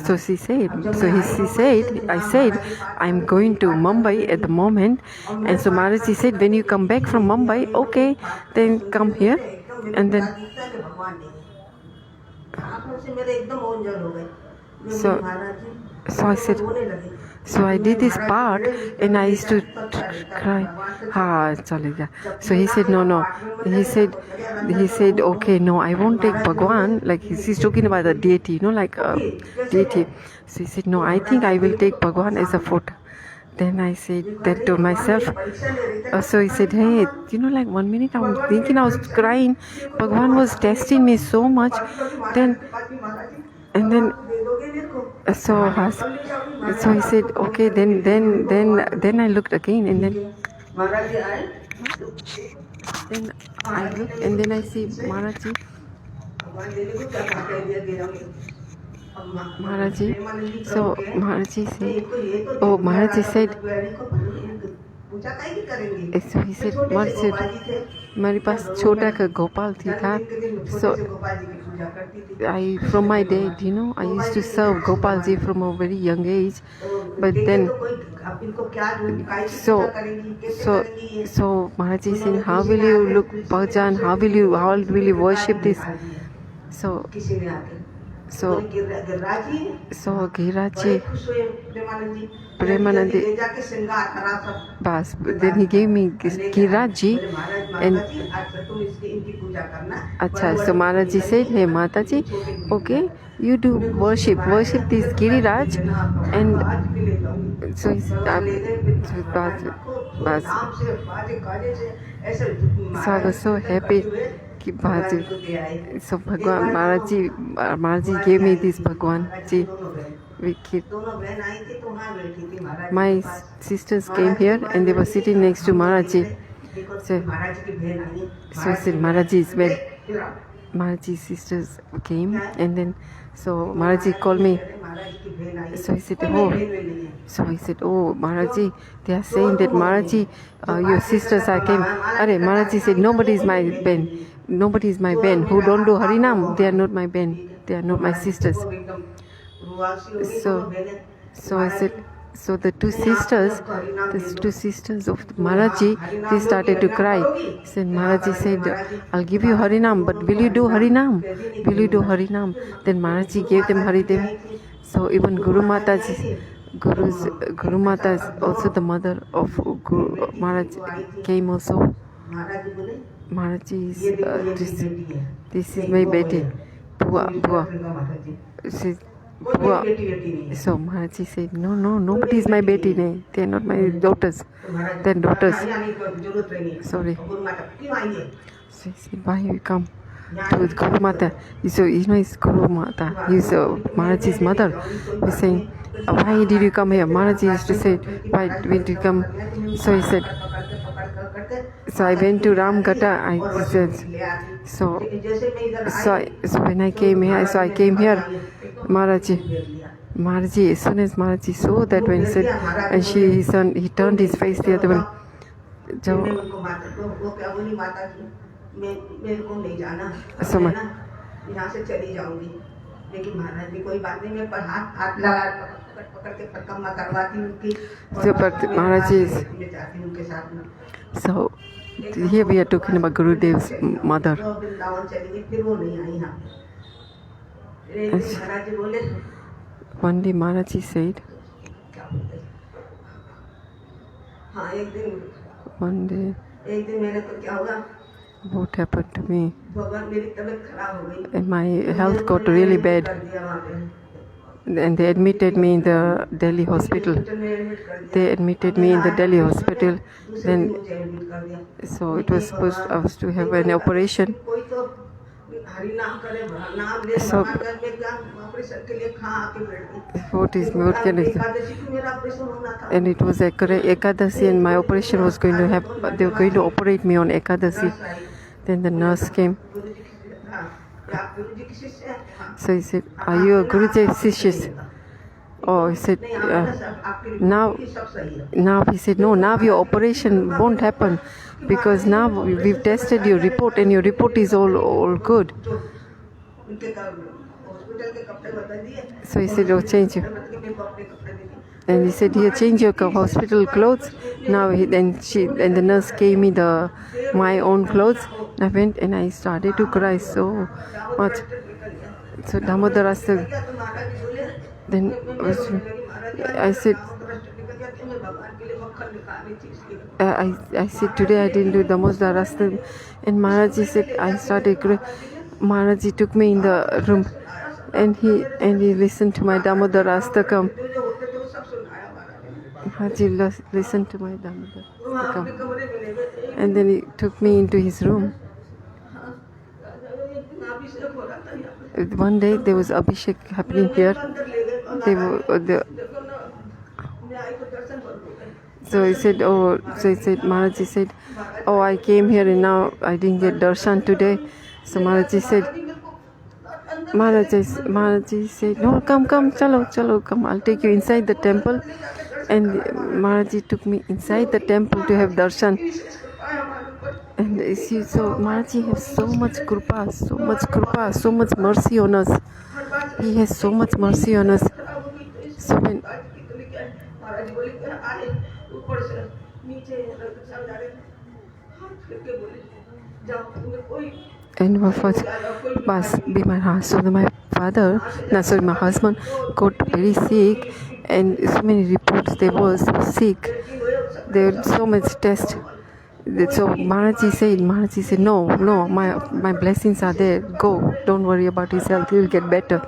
so she said, I said, I'm going to Mumbai at the moment. And so Maharaji said, when you come back from Mumbai, okay, then come here. And then, so I said, so I did this part and I used to cry. So he said, no. He said, okay, no, I won't take Bhagwan. Like he's talking about the deity, like deity. So he said, no, I think I will take Bhagwan as a photo. Then I said that to myself. So he said, hey, like 1 minute I was thinking, I was crying. Bhagwan was testing me so much. So he said, okay, then I looked again and then I looked and then I see Maharaji. So Maharaji said, so he said, मेरे पास छोटा का गोपाल थी था. So from my dad, I used to serve Gopalji from a very young age. But then, so Maharaji said, how will you look bhajan? How will you worship this? So Giraji, Premanandi, Bas. Then he gave me Giraji and Acha. So Maharaji said, hey Mataji, okay, you do worship this Giriraj, and so he said, so I was so happy. So Bhagwan Maharaj gave me this Bhagwan ji. My sisters came here and they were sitting next to Maharaj. So he said, Maharaj's well. Maharaj's sisters came, and then so Maharaj called me. So he said, oh Maharaj, they are saying that Maharaj, your sisters are came. Maharaj said, nobody is my ben. Nobody is my ben. Who don't do Harinam, they are not my ben. They are not my sisters. So I said, so the two sisters of Maharaj, they started to cry. Said Maharaj said, I'll give you Harinam, but will you do Harinam? Will you do Harinam? Then Maharaj gave them Haridev. So even Guru Mata is also the mother of Guru Maharaj came also. Maharaj is this is my beti, Bua. So Maharaj said, no, nobody is my beti, they are not my daughters. They are daughters. Sorry. So he said, why you come to Guru Mata? So it's Guru Mata. He's Maharaj's mother. He's saying, why did you come here? Maharaj used to say, why did you come? So he said, so I went to Ramgata. I said, so when I came here, I came here. Maharaj, as soon as Maharaj saw that, when he said, and he turned his face the other way. So but Maharaj is, so here we are talking about Gurudev's mother. One day Maharaj said, one day, what happened to me? And my health got really bad. And they admitted me in the Delhi hospital. Then, so it was supposed I was to have an operation. So, what can I do? And it was Ekadasi, and my operation was going to happen. They were going to operate me on Ekadasi. Then the nurse came. So he said, are you a Guruji Sishya? Oh, he said, now he said, no, now your operation won't happen, because now we've tested your report and your report is all good. So he said, oh, change you. And he said, here, change your hospital clothes. Now and the nurse gave me my own clothes. I went and I started to cry so much. So Damodar Rasta, then I said, I said, today I didn't do Damodar Rasta. And Maharaj said, I started crying. Maharaj took me in the room and he listened to my Damodar Astakam. Maharaj listened to my Damodar Astakam. And then he took me into his room. One day there was Abhishek happening here. So he said, Maharaj said, oh, I came here and now I didn't get darshan today. So Maharaj said, no, come, chalo, come, I'll take you inside the temple. And Maharaj took me inside the temple to have darshan. And see, so Maharaj has so much kripa, so much mercy on us. He has so much mercy on us. So when and my first was be my husband. So my husband got very sick, and so many reports there was sick. There were so much tests. So Maharaji said, no, my blessings are there. Go, don't worry about his health. He will get better.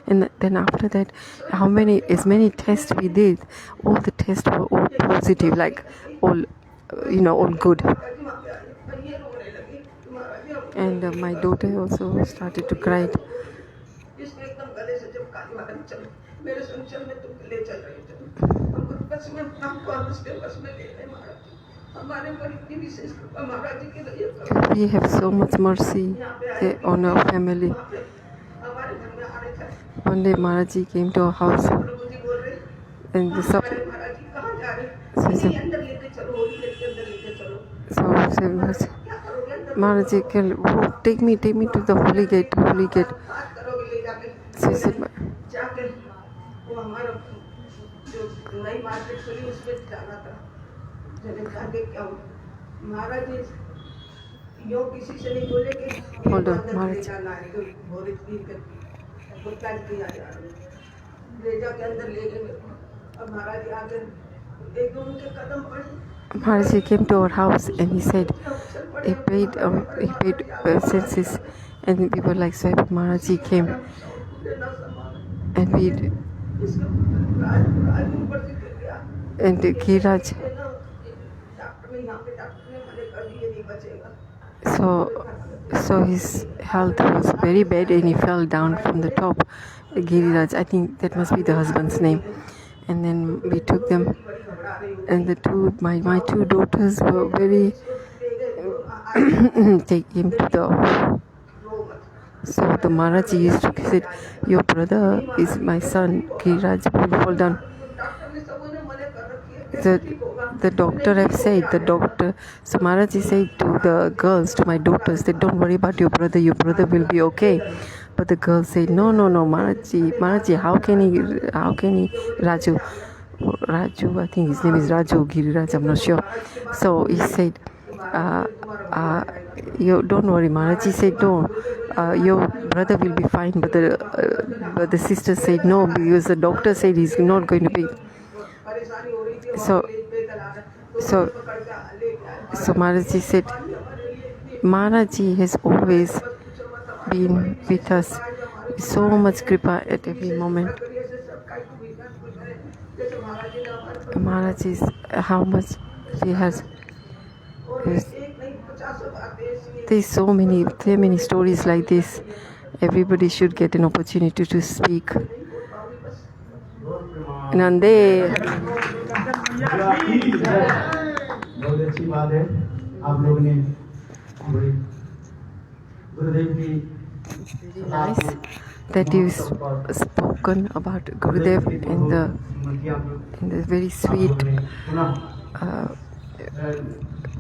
And then after that, as many tests we did, all the tests were all positive, like all, all good. And my daughter also started to cry. We have so much mercy on our family. One day Maharaji came to our house and Maharaji, take me to the holy gate. So he said, hold on, Maharaj. Maharaji came to our house and he said he paid census, and we were like, so Maharaji came and Giriraj. So his health was very bad and he fell down from the top. Giriraj, I think that must be the husband's name. And then we took them, and my two daughters were very take him to the. So the Maharaji used to say, your brother is my son, Giriraj will fall down. The doctor have said, so Maharaji said to the girls, to my daughters, that don't worry about your brother will be okay. But the girls said, no, Maharaji, how can he, Raju, I think his name is Raju, Giriraj, I'm not sure. So he said, you don't worry, Maharaji said, no, your brother will be fine, but the sister said no, because the doctor said he's not going to be. So Maharaji said, Maharaji has always been with us, so much kripa at every moment. Maharaji, how much he has. There's so many stories like this. Everybody should get an opportunity to speak. Nande. बहुत अच्छी बात है आप लोग ने गुरुदेव की very nice that you spoken about Gurudev in the very sweet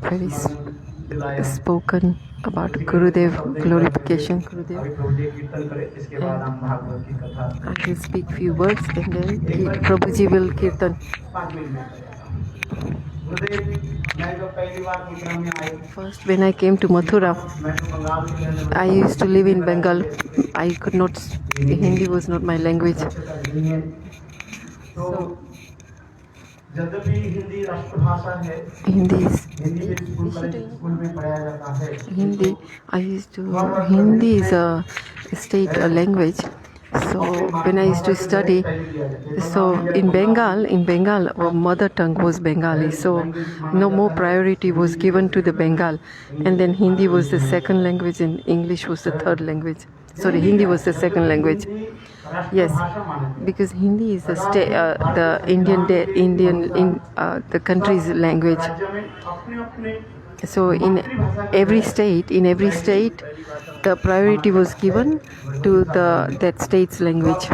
very spoken about Gurudev, glorification Gurudev. And I will speak few words and then Prabhuji will kirtan. First, when I came to Mathura, I used to live in Bengal. I could not, Hindi was not my language. So, Hindi, Hindi is a state language. So when I used to study, so in Bengal, our mother tongue was Bengali. So no more priority was given to the Bengal, and then Hindi was the second language, and English was the third language. Sorry, Hindi was the second language. Yes, because Hindi is the the country's language. So in every state, the priority was given to that state's language.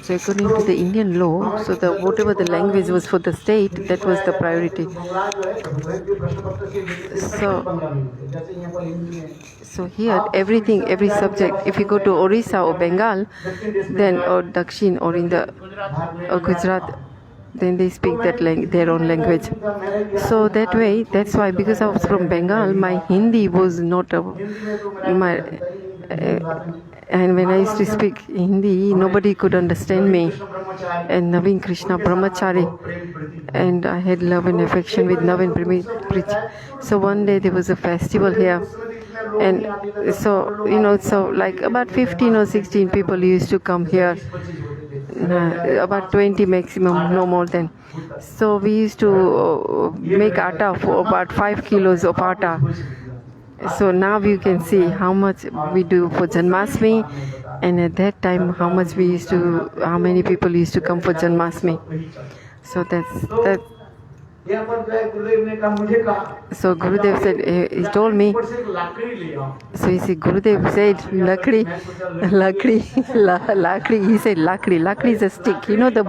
So according to the Indian law, so whatever the language was for the state, that was the priority. So here, every subject, if you go to Orissa or Bengal, then or Dakshin or or Gujarat, then they speak their own language. So that's why, because I was from Bengal, my Hindi was not And when I used to speak Hindi, nobody could understand me. And Naveen Krishna Brahmachari, and I had love and affection with Naveen Preach. So one day there was a festival here, and so so like about 15 or 16 people used to come here, about 20 maximum, no more than. So we used to make atta for about 5 kilos of atta. So now you can see how much we do for Janmashtami, and at that time how many people used to come for Janmashtami. So that. So Gurudev said, he told me. So he said, Gurudev said, lakdi. He said, lakdi is a stick. You know the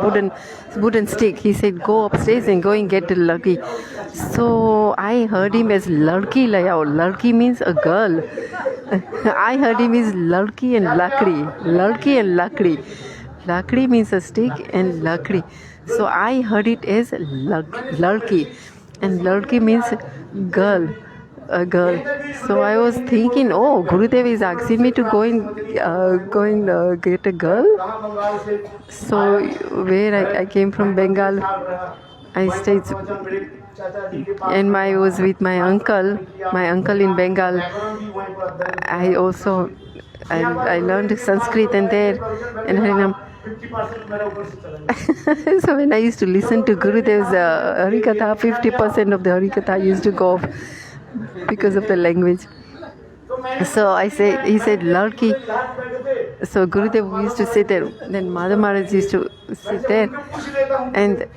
wooden stick. He said, go upstairs and go and get the lakdi. So I heard him as ladki layao. Ladki means a girl. I heard him as ladki and lakdi. Ladki and lakdi. Lakdi means a stick and lakdi. So I heard it as ladki, and ladki means girl, a girl. So I was thinking, oh, Gurudev is asking me to go and get a girl. So where I came from Bengal, I stayed, and I was with my uncle in Bengal. I learned Sanskrit and there, and Harinam. So when I used to listen to Gurudev's Harikatha, 50% of the Harikatha used to go off because of the language. So he said, Ladki. So Gurudev used to sit there. Then Madhav Maharaj used to sit there. And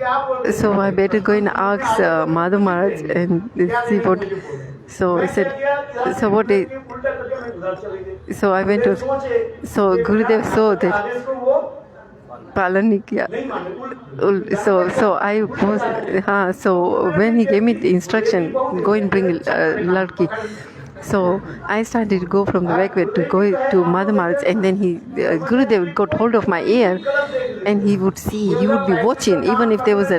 so I better go and ask Madhav Maharaj and see what. So he said, so what is. So I went to. So Gurudev saw that. So I was so when he gave me the instruction, go and bring ladki. So I started to go from the back way to go to Madhav Maharaj, and then Gurudev got hold of my ear, and he would be watching. Even if there was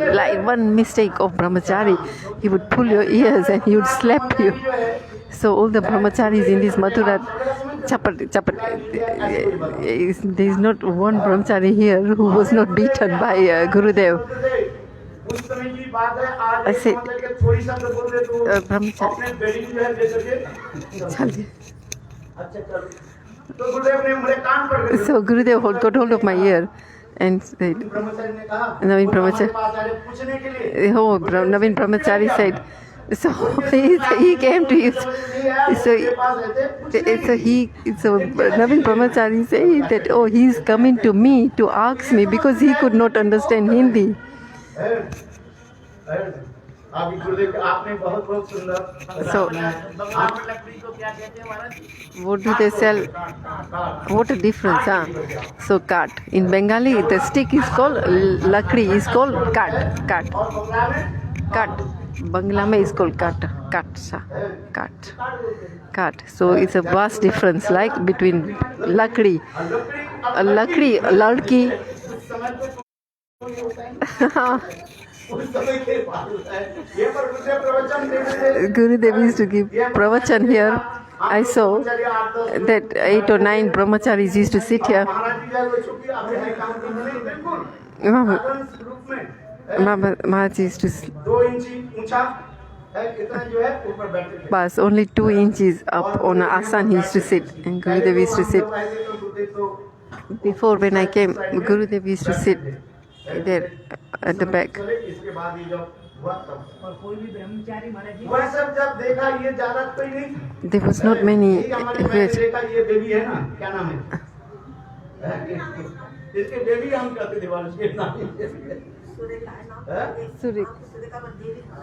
one mistake of brahmachari, he would pull your ears and he would slap you. So all the brahmacharis in this Mathura, chapat. There is not one brahmachari here who was not beaten by Gurudev. I said, brahmachari. So Gurudev got hold of my ear and said, Naveen Brahmachari said, so he came to you. So Naveen Brahmachari said that, oh, he's coming to me to ask me because he could not understand Hindi. So, what do they sell? What a difference, huh? So, kat. In Bengali, the stick is called lakdi, is called kat. Kat. Bangla mein is called kat. So, it's a vast difference, like between lakdi, ladki. Gurudev used to give pravachan here. I saw that 8 or 9 brahmacharis used to sit here. Maharaj used to pass only 2 inches up on an asan he used to sit, and Gurudev used to sit. Before when I came, Gurudev used to sit there at the back. There was not many Surik.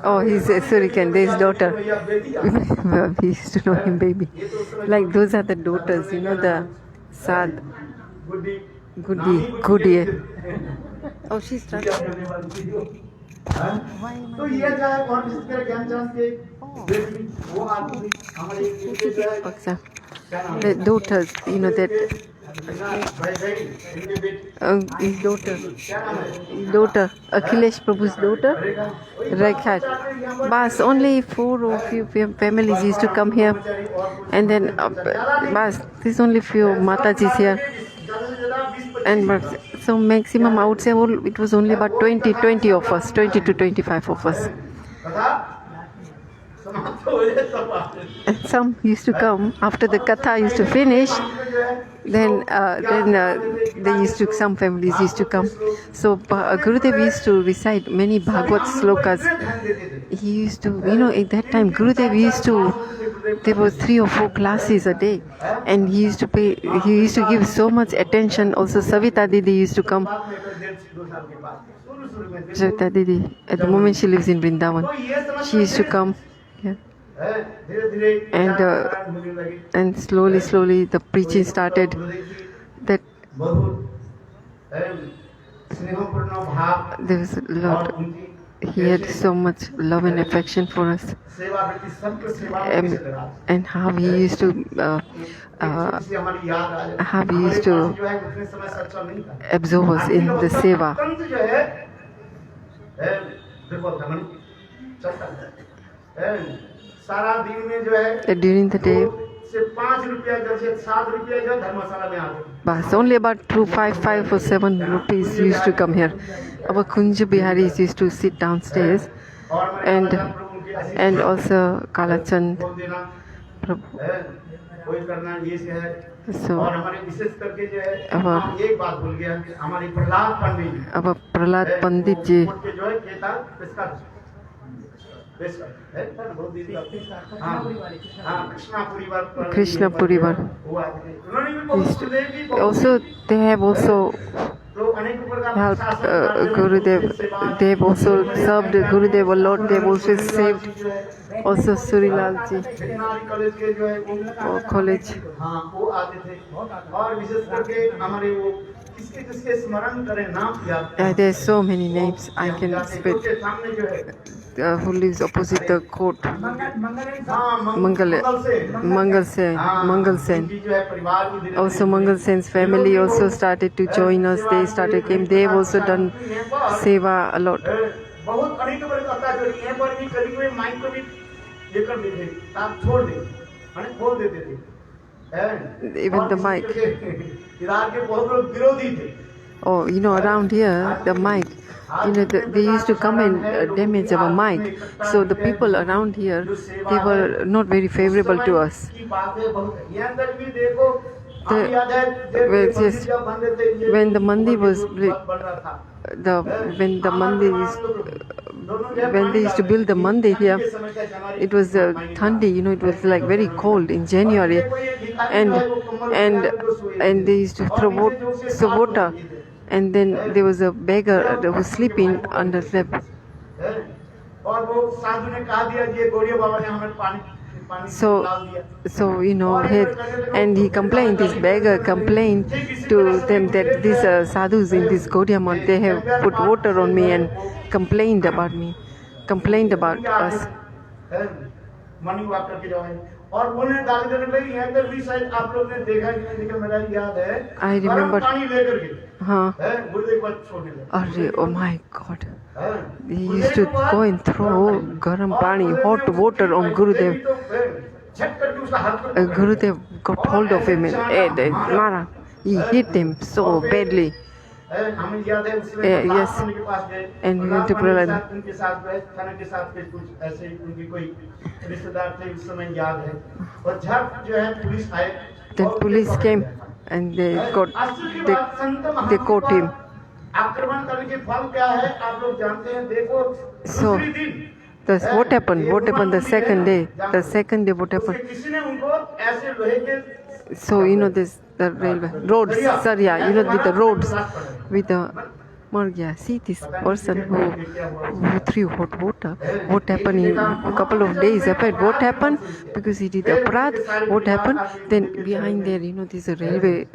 Oh, he's a Surikan, there's daughter. We used to know him, baby. Like those are the daughters, the Sad. Goody. Oh, she's starting. The daughters, that His daughter, Akhilesh Prabhu's daughter, Rekhat. Bas, only 4 or few families used to come here, and then bas, there's only few Matajis here, and so maximum I would say it was only about 20 of us, 20 to 25 of us. And some used to come after the katha used to finish. Then some families used to come. So Gurudev used to recite many Bhagavad slokas. He used to, at that time Gurudev there were 3 or 4 classes a day, and he used to give so much attention. Also Savita Didi used to come. Savita Didi, at the moment she lives in Vrindavan, she used to come. Yeah. And slowly the preaching started. That there was a lot. He had so much love and affection for us, and how he used to absorb us in the seva. During the day, but only about 5 or 7 rupees used to come here. Our Kunj Biharis used to sit downstairs, and also Kalachand Prabhu. So our Prahlad Pandit ji, Krishna Purivar. Also, they have also helped Gurudev. They have also served Gurudev a lot. They have also saved also Surilal ji college. There are so many names I can spit. Who lives opposite the court? Mangal Sen. Also Mangal Sen's family also started to join us. They have also done seva a lot. Even the mic. Oh, around here, the mic. They used to come and damage our mic. So the people around here, they were not very favorable to us. When the mandir was when they used to build the mandir here, it was thandi, it was like very cold in January, and they used to throw water. And then there was a beggar that was sleeping under the. So and he complained. This beggar complained to them that these sadhus in this Gaudiya Math, they have put water on me and complained about us. I remember. Oh my God! He used to go and throw garam pani, hot water on Gurudev. Gurudev got hold of him and he hit him so badly. Yes, and he went to Prahlad. Then police came and they caught him. So what happened? The second day, what happened? So the railway roads, sir, yeah, with the roads, with the Margya. See this person who threw hot water. What happened in a couple of days after? What happened? Because he did aparadh. What happened? Then behind there, there's a railway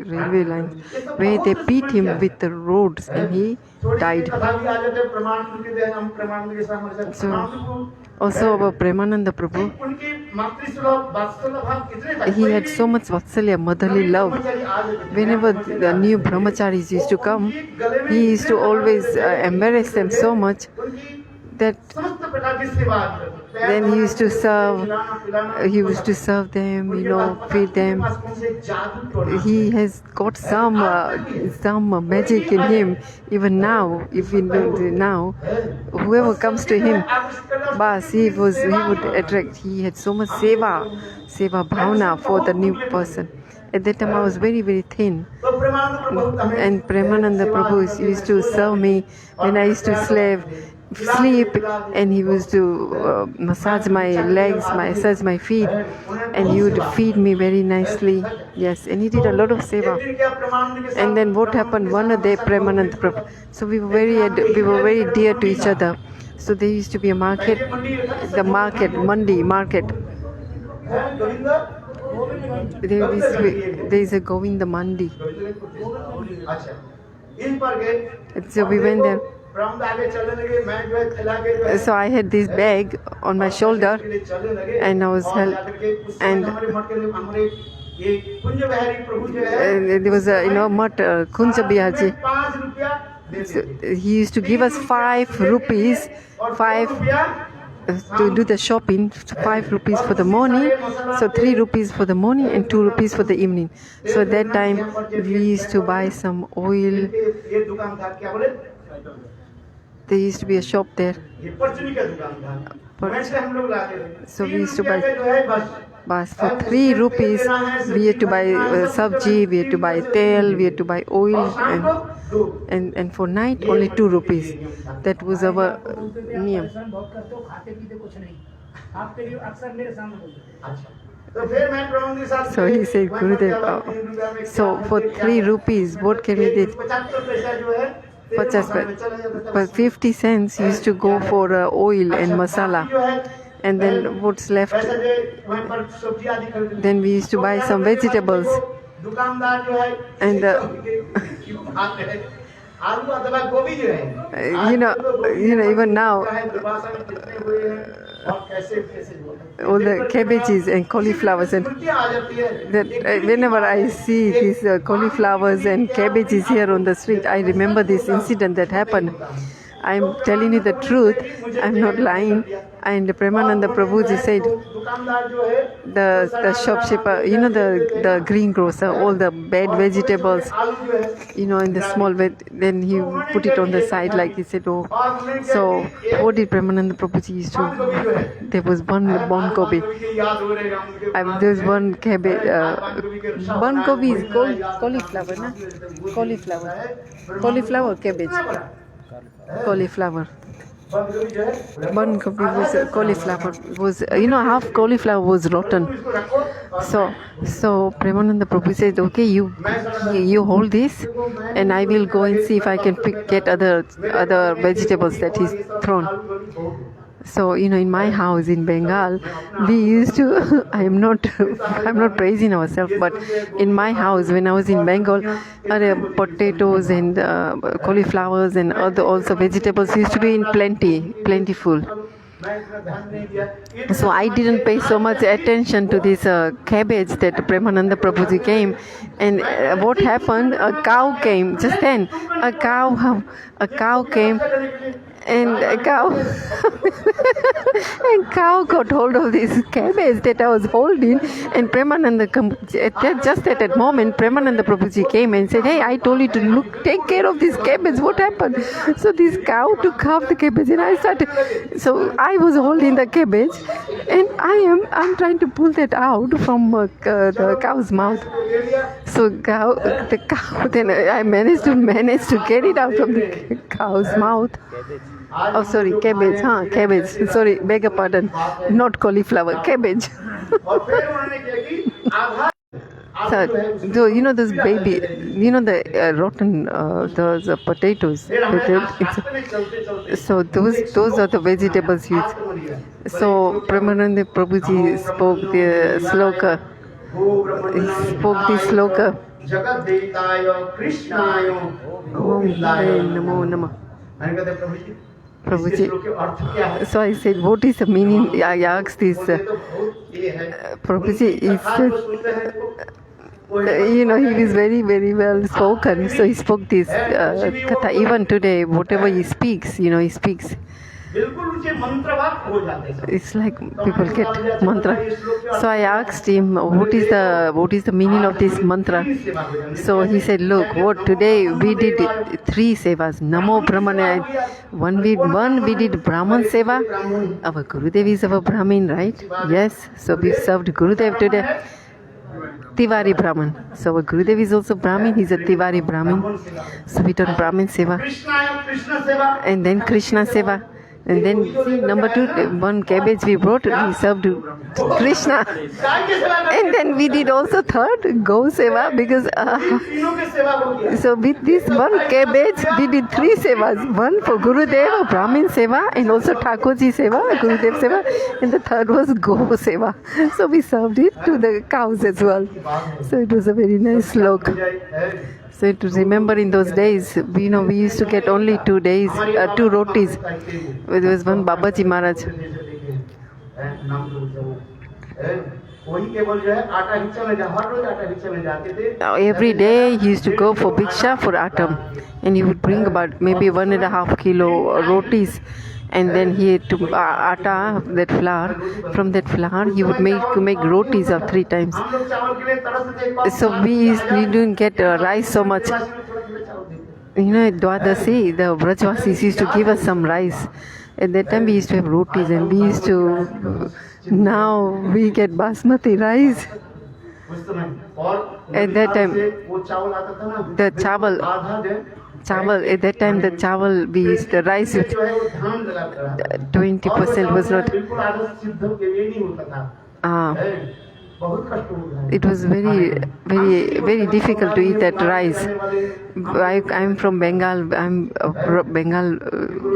line where they beat him with the roads and he died. So also our Premananda Prabhu, मातृसुलभ वात्सल्य भाव कितने था he had so much vatsalya, motherly love. Whenever the new brahmacharis used to come, he used to always embarrass them so much that समस्त प्रकार की सेवा then he used to serve them, feed them. He has got some magic in him. Even now, whoever comes to him, bas, he would attract. He had so much seva bhavana for the new person. At that time I was very, very thin, and Premananda Prabhu used to serve me when I used to sleep, and he used to massage my legs, massage my feet, and he would feed me very nicely. Yes, and he did a lot of seva. And then what happened one day, Premananda Prabhu, so we were very dear to each other. So there used to be a market, market. There is a Govinda Mandi. So we went there. So I had this bag on my shoulder, and I was and there was a mutt Kunja Bihaji. So he used to give us 5 rupees, to do the shopping, 5 rupees for the morning, so 3 rupees for the morning and 2 rupees for the evening. So at that time we used to buy some oil. There used to be a shop there. So we used to buy, for 3 rupees we had to buy sabji, we had to buy tel, we had to buy oil, and for night only 2 rupees. That was our niyam. So he said, Gurudev, so for 3 rupees what can we do? But 50 cents used to go for oil and masala, and then what's left, then we used to buy some vegetables, and even now all the cabbages and cauliflowers, and that whenever I see these cauliflowers and cabbages here on the street, I remember this incident that happened. I'm telling you the truth, I'm not lying. And Premananda Prabhuji said, the shopkeeper, the greengrocer, all the bad vegetables, in the small then he put it on the side, like he said, oh. So what did Premananda Prabhuji used to? There was one bond gobi. There was one cabbage. Bond gobi is cauliflower, na? Cauliflower, cabbage. Cauliflower. Bun gobi was cauliflower. Half cauliflower was rotten. So Premananda Prabhu said, okay, you hold this, and I will go and see if I can get other vegetables that he's thrown. So in my house in Bengal, we used to. I'm not praising ourselves, but in my house when I was in Bengal, potatoes and cauliflowers and other also vegetables used to be in plentiful. So I didn't pay so much attention to this cabbage that Premananda Prabhuji came, and what happened? A cow came just then. A cow came. And a cow got hold of this cabbage that I was holding, and just at that moment Premananda Prabhuji came and said, hey, I told you to take care of this cabbage, what happened? So this cow took half the cabbage, and so I was holding the cabbage, and I'm trying to pull that out from the cow's mouth. So the cow, then I managed to get it out from the cow's mouth. Oh, sorry, cabbage, cabbage. Sorry, beg your pardon. Not cauliflower, cabbage. So those baby, the rotten, those potatoes. So those are the vegetables used. So Premananda Prabhuji spoke the sloka. He spoke this sloka. Jagat Devitaya Krishnaya Govindaya Namo Namah. Prabhuji. श्लोक के अर्थ क्या है? So I said, what is the meaning? I asked this. बोलते तो बहुत ये है। Prabhuji, he कथा said, को सुनते हैं तो वो है you know, he is very, very well spoken. So he spoke this katha. Even today, whatever he speaks, you know, he speaks. बिल्कुल उनके मंत्रवाद हो जाते हैं। It's like people get mantra. So I asked him, what is the meaning of this mantra? So he said, look, what today we did 3 sevas. Namo Brahmane. One we did Brahman seva. Our Gurudev is our Brahmin, right? Yes. So we served Gurudev today. Tiwari Brahman. So our Gurudev is also Brahmin. He's a Tiwari Brahmin. So we done Brahmin seva. Krishna सेवा And then Krishna seva. And then see, number 2, 1 cabbage we brought, we served Krishna. गाय की सेवा करते And then we did also 3rd, Go seva, because हैं। तीनों की सेवा हो गया। so with this 1 cabbage, we did 3 sevas. 1 for Gurudev, Brahmin seva, and also Thakurji seva, Gurudev seva, and the 3rd was Go seva. So we served it to the cows as well. So it was a very nice slok. So to remember in those days, we used to get only 2 days, 2 rotis. There was one Babaji Maharaj. वही केवल जो है आटा rickshaw में हर रोज आटा rickshaw में जाते थे। Now, every day he used to go for bhiksha for atam, and he would bring about maybe 1.5 kilo rotis, and then he had to atta, that flour. From that flour he would make rotis of 3 times. हम लोग चावल के लिए तरसते थे। So we didn't get rice so much. You know, at Dwadasi, the Brajvasis used to give us some rice. At that time we used to have rotis, and we used to, now we get basmati rice. उस समय और At that time, वो चावल आता था ना, the chawal, at that time the chawal, we used the rice with जो है वो धान लगाता था। 20% was not, बिल्कुल आधा सिद्ध के लिए नहीं होता था। बहुत कष्ट होता है। it was very difficult to eat that rice. I'm from Bengal, I'm a Bengal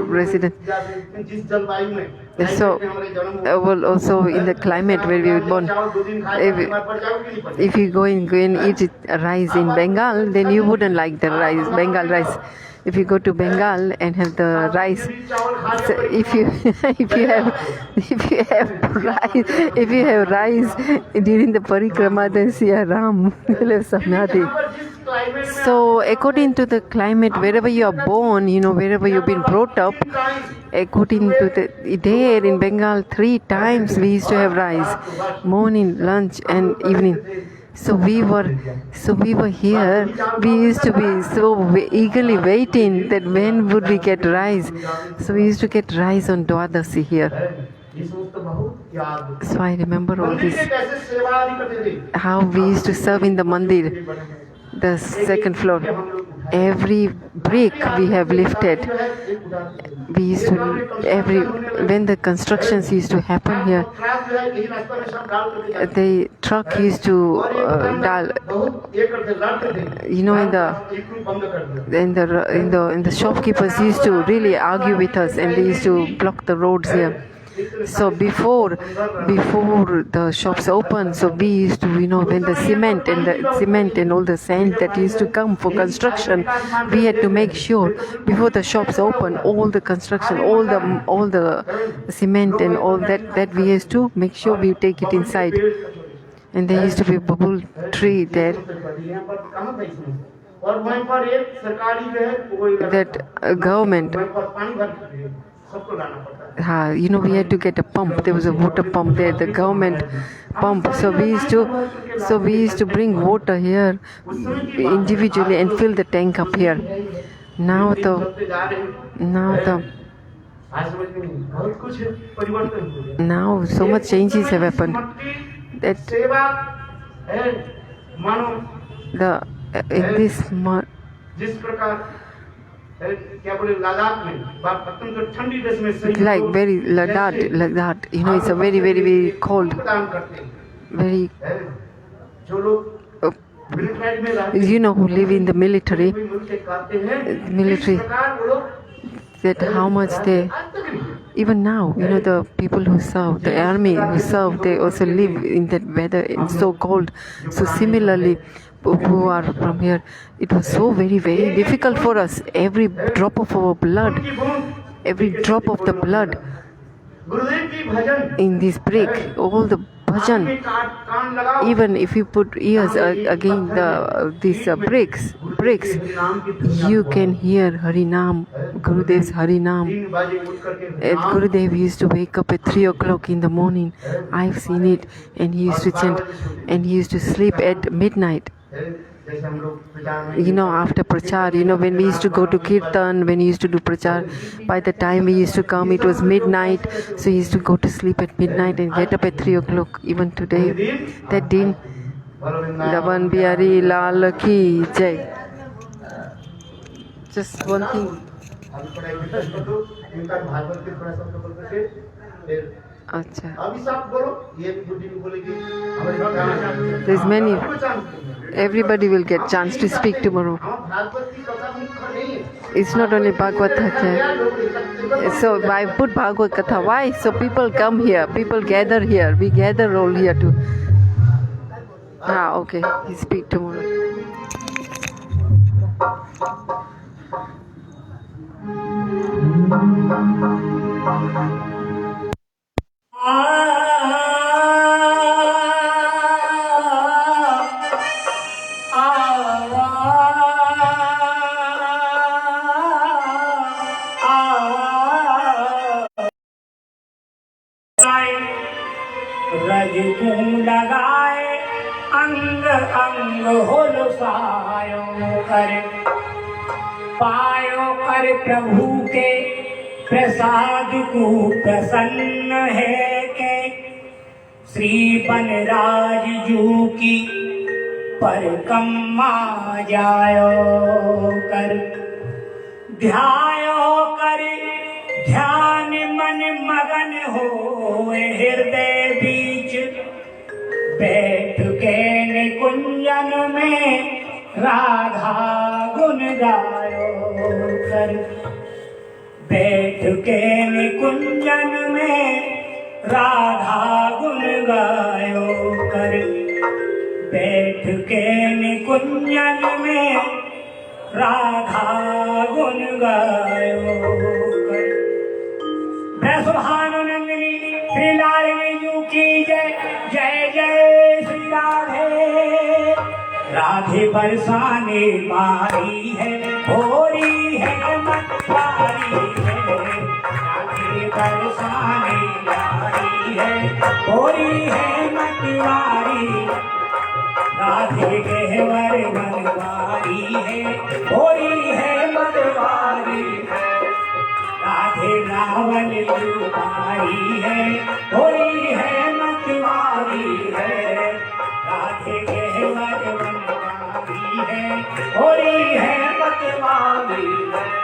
resident. जिस जलवायु में So, well, also in the climate where we were born, if you go and eat rice in Bengal, then you wouldn't like the rice, Bengal rice. If you go to Bengal and have the rice, so if you have rice during the parikrama, then see a Ram will have samadhi. So according to the climate, wherever you are born, wherever you've been brought up, according to there in Bengal, 3 times we used to have rice, morning, lunch and evening. So we were here. We used to be so eagerly waiting that when would we get rice. So we used to get rice on Dwadasi here. So I remember all this. How we used to serve in the mandir, the 2nd floor. Every brick we have lifted. We used to when the constructions used to happen here, the truck used to in the shopkeepers used to really argue with us, and they used to block the roads here. So before the shops open, so we used to, when the cement and all the sand that used to come for construction, we had to make sure before the shops open, all the construction, all the cement and all that we used to make sure we take it inside. And there used to be a bubble tree there. That government. We had to get a pump. There was a water pump there, the government pump. So we used to bring water here individually and fill the tank up here. Now so much changes have happened. That in this like very Ladakh, it's a very, very, very cold, very who live in the military, that how much they, even now, the people who serve, the army who serve, they also live in that weather, it's so cold. So similarly, who are from here, it was so very, very difficult for us. Every drop of our blood, every drop of the blood गुरुदेव की भजन in this brick, all the bhajan, कान लगाओ even if you put ears against these bricks, you can hear Harinam, Gurudev's Harinam. 3 बजे उठ करके And Gurudev used to wake up at 3 o'clock in the morning. I've seen it, and he used to chant, and he used to sleep at midnight. जैसे हम लोग प्रचार में You know, after prachar, you know, when we used to go to kirtan, when we used to do prachar, by the time we used to come, it was midnight. So he used to go to sleep at midnight and get up at 3 o'clock. Even today, that din, Laban Bihari Lal Ki Jai. Just one thing. अभी पढ़ाई कर दो इनका भागवत के थोड़ा सा बोल करके फिर Acha. अभी सब बोलो ये भी बुद्धि भी बोलेगी हमारे There's many. Everybody will get chance to speak tomorrow. हम भागवत की कथा मुख्य नहीं है It's not only Bhagavad Gita. So I put Bhagavad Gita. Why? So people come here. People gather here. We gather all here too. Okay. You speak tomorrow. रजकूं लगाए अंग अंग होलसायो कर पायो कर प्रभु के प्रसाद को प्रसन्न है के श्री बनराज जू की परिक्रमा जायो कर ध्यायो कर ध्यान मन मगन हो हृदय बीच बैठ के निकुंजन में राधा गुण गायो कर बैठ के निकुंजन में राधा गुण गायो कर बैठ के निकुंजन में राधा गुण गायो कर सुभानंदिनी श्री लालिनी जू की जय जय जय श्री राधे राधे बरसाने मारी है भोरी है मतवारी है राधे बरसाने मारी है भोरी है मतवारी राधे गहवर मनवारी है भोरी है मतवारी राधे रावण जुबारी है भोरी है मतवारी है राधे गहवर मनवारी है भोरी है मतवारी है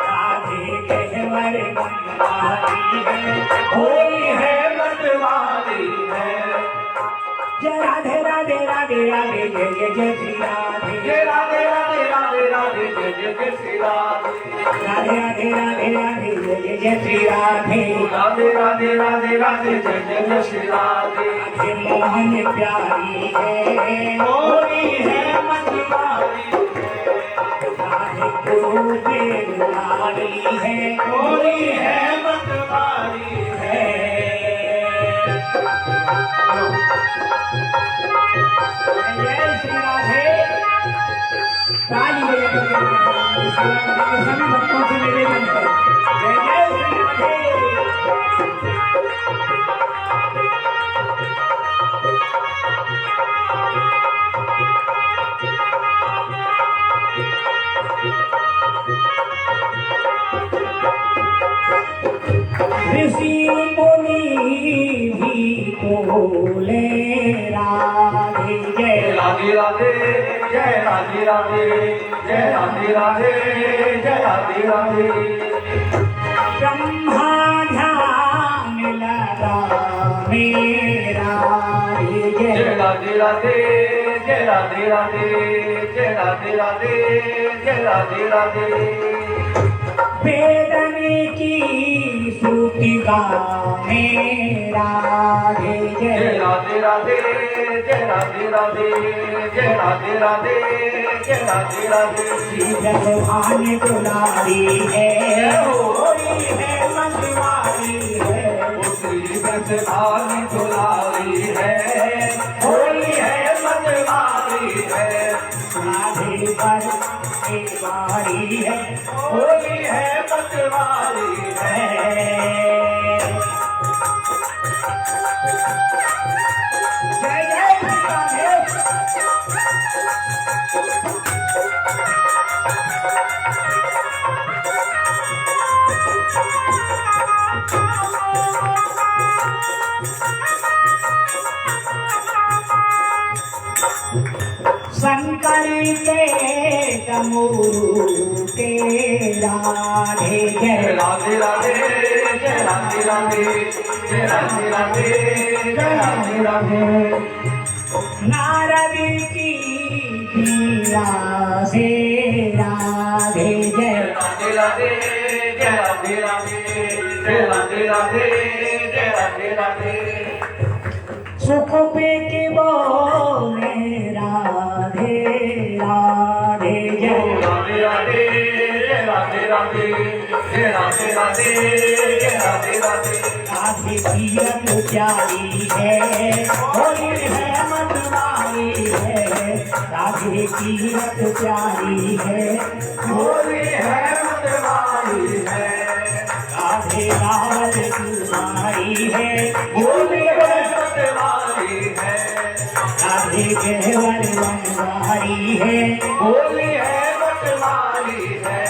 राधे गहवर मनवारी है भोरी है मतवारी है जय राधे राधे राधे राधे जय जय जय श्री राधे जय राधे राधे राधे राधे जय जय जय श्री राधे राधे राधे राधे राधे जय जय जय श्री राधे राधे राधे राधे राधे जय जय जय श्री राधे राधे मोहन प्यारी है होली है मतवारी राधे गुरु देव लाली है होली है मतवारी है जय श्री राधे ताली बजाकर सभी भक्तों से निवेदन है जय जय श्री राधे ऋषि मुनि भी बोले राधे जय राधे राधे जय राधे राधे जय राधे राधे जय राधे राधे ब्रह्मा ध्यान लगा मेरा जय जय राधे राधे जय राधे राधे जय राधे राधे जय राधे राधे वेदने की सूतिका में राधे जय जय राधे राधे जय राधे राधे जय राधे राधे जय राधे राधे श्री जगवान दुलारी है होली है मनवारी है श्री जगवान दुलारी है होली है मनवारी है राधे पर एक बारी है होली है मनवारी है जय जय श्री राधे शंकर के तमोरू के राधे जय जय राधे राधे जय राधे राधे जय राधे राधे जय राधे राधे नारद की पीड़ा से राधे जय राधे राधे जय राधे राधे जय राधे राधे जय राधे राधे सुख पे के बोले राधे राधे जय जय राधे राधे जय राधे राधे जय राधे राधे जय राधे राधे राधे की रंग प्यारी है होली है मनवारी है राधे की रंग प्यारी है होली है मनवारी है राधे रावल कुमारी है होली है मनवारी है राधे केवल बनवारी है होली है मनवारी है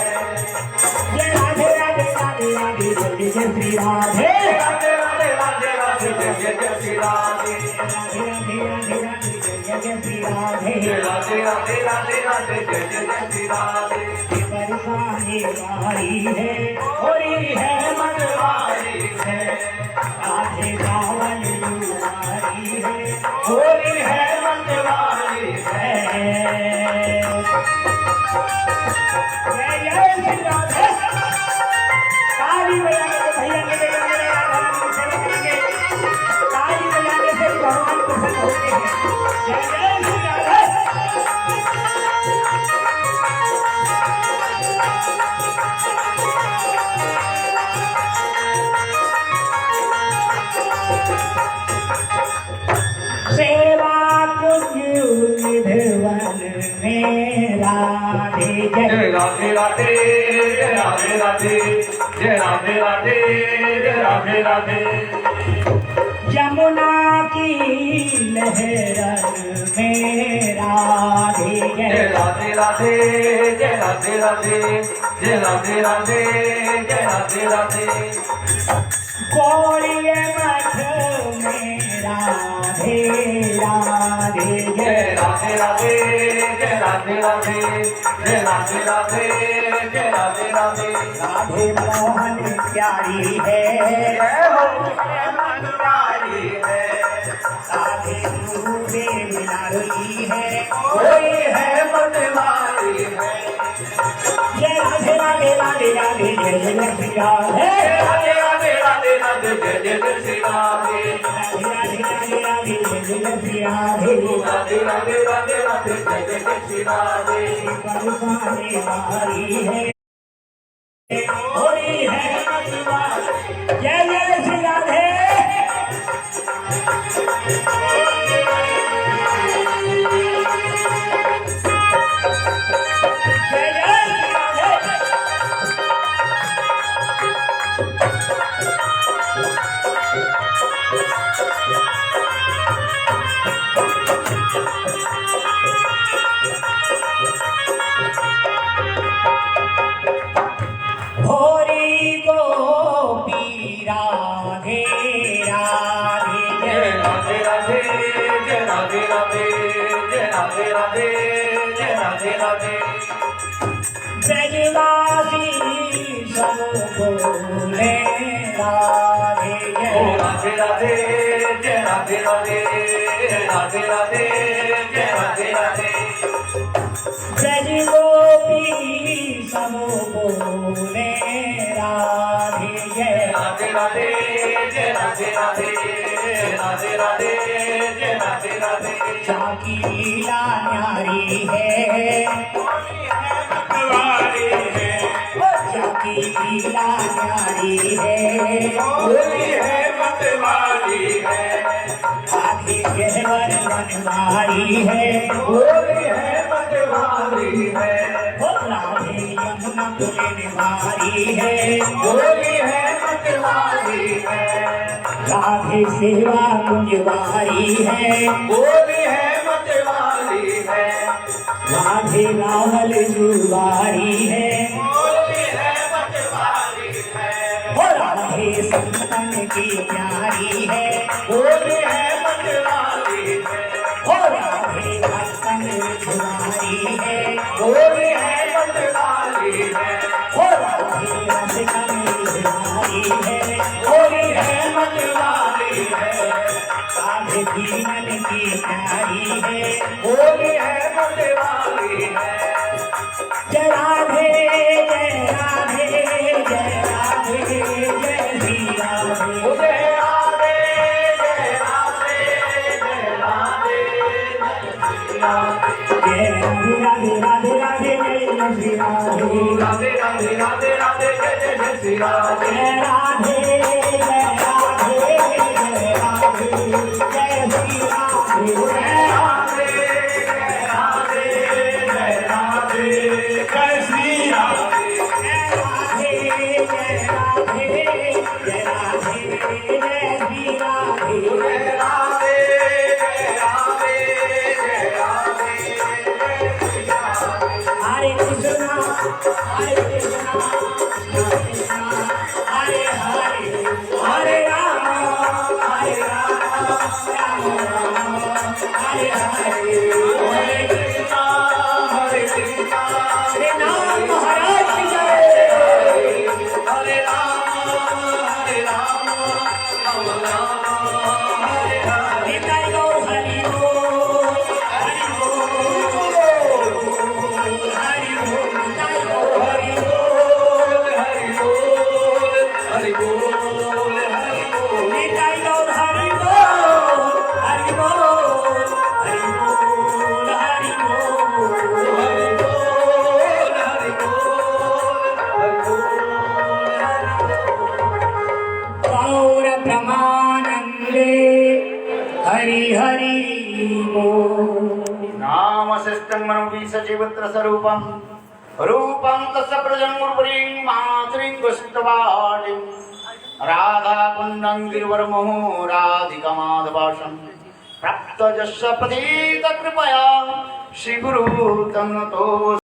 जय राधे राधे राधे राधे जय जय श्री राधे राधे राधे राधे राधे जय जय श्री राधे राधे राधे राधे राधे जय जय श्री राधे राधे राधे राधे राधे जय जय श्री राधे बरसाने वाली है होली है मनवारी है राधे रावल दुलारी है होली है मनवारी है जय जय श्री राधे ताली बजाने से भैया के बेटे मेरे राधा रानी सेवा करेंगे ताली बजाने से भगवान प्रसन्न होते हैं जय जय श्री राधे सेवा कुंज निधवन में राधे जय जय राधे राधे जय राधे राधे जय राधे राधे जय राधे राधे यमुना की लहरन में राधे जय जय राधे राधे जय राधे राधे जय राधे राधे जय राधे राधे गौड़िय मठ में राधे राधे जय जय राधे राधे जय राधे राधे जय राधे राधे जय राधे राधे राधे मोहन प्यारी है जय हो मनवारी है राधे गुरुदेव लाडली है होली है मनवारी है जय राधे राधे राधे राधे जय जय श्री राधे राधे राधे राधे राधे जय जय श्री राधे राधे राधे राधे राधे जय जय श्री राधे राधे राधे राधे राधे जय जय श्री राधे बरसाने वाली है होली है मनवारी जय जय श्री राधे जय जय श्री राधे भोरी गोपी राधे राधे जय जय राधे राधे जय राधे राधे जय राधे राधे जय राधे राधे ब्रजवासी सब बोले राधे ओ जय राधे राधे जय राधे राधे राधे राधे जय राधे राधे ब्रज गोपी सब बोले राधे राधे राधे राधे जय राधे राधे जाकी लीला न्यारी है मतवारी है जाकी लीला न्यारी है होली है मतवारी है आगे गहवर बनवारी है होली है मतवारी है वो राधे यमुना तुले भारी है होली है मतवारी है राधे सेवा कुंजवारी है होली है मतवारी है राधे रावल जुवारी है होली है मतवारी है वो राधे संतन की प्यारी है होली है मतवारी है वो राधे भक्तन जुवारी है होली है मतवारी है वो राधे रसिकन जुवारी है होली है मतवारी है राधे दीनन की प्यारी है होली है मतवारी है जय राधे जय राधे जय राधे जय श्री राधे जय राधे जय राधे जय राधे जय राधे राधे राधे राधे जय श्री राधे राधे राधे राधे राधे जय जय जय श्री राधे जय राधे जय राधे जय राधे जय श्री राधे जय राधे जय राधे जय राधे जय श्री राधे जय राधे जय राधे जय राधे जय श्री राधे जय राधे जय राधे जय राधे जय श्री राधे हरे कृष्णा हरे हरे हरे राम हरे राम राम राम हरे हरे हरे कृष्णा हरे कृष्णा हरे नाम महाराज की जय हरे राम राम राम हरे हरे निताई गौर हरि बोल हरि बोल हरि बोल निताई गौर हरि बोल हरि बोल हरि बोल हरि बोल निताई गौर हरि बोल हरि बोल हरि बोल हरि बोल गौर ब्रह्मानंदे हरि हरि बोल नाम शिष्टं मनोविसजीवत्र स्वरूपं रूपं तस्य प्रजन्मुर्वरीं मातृं गुष्टवाटिं राधा कुन्दं गिरिवरमोह राधिकमाधवासं प्राप्तजस्य पतित कृपया श्रीगुरु तं नतो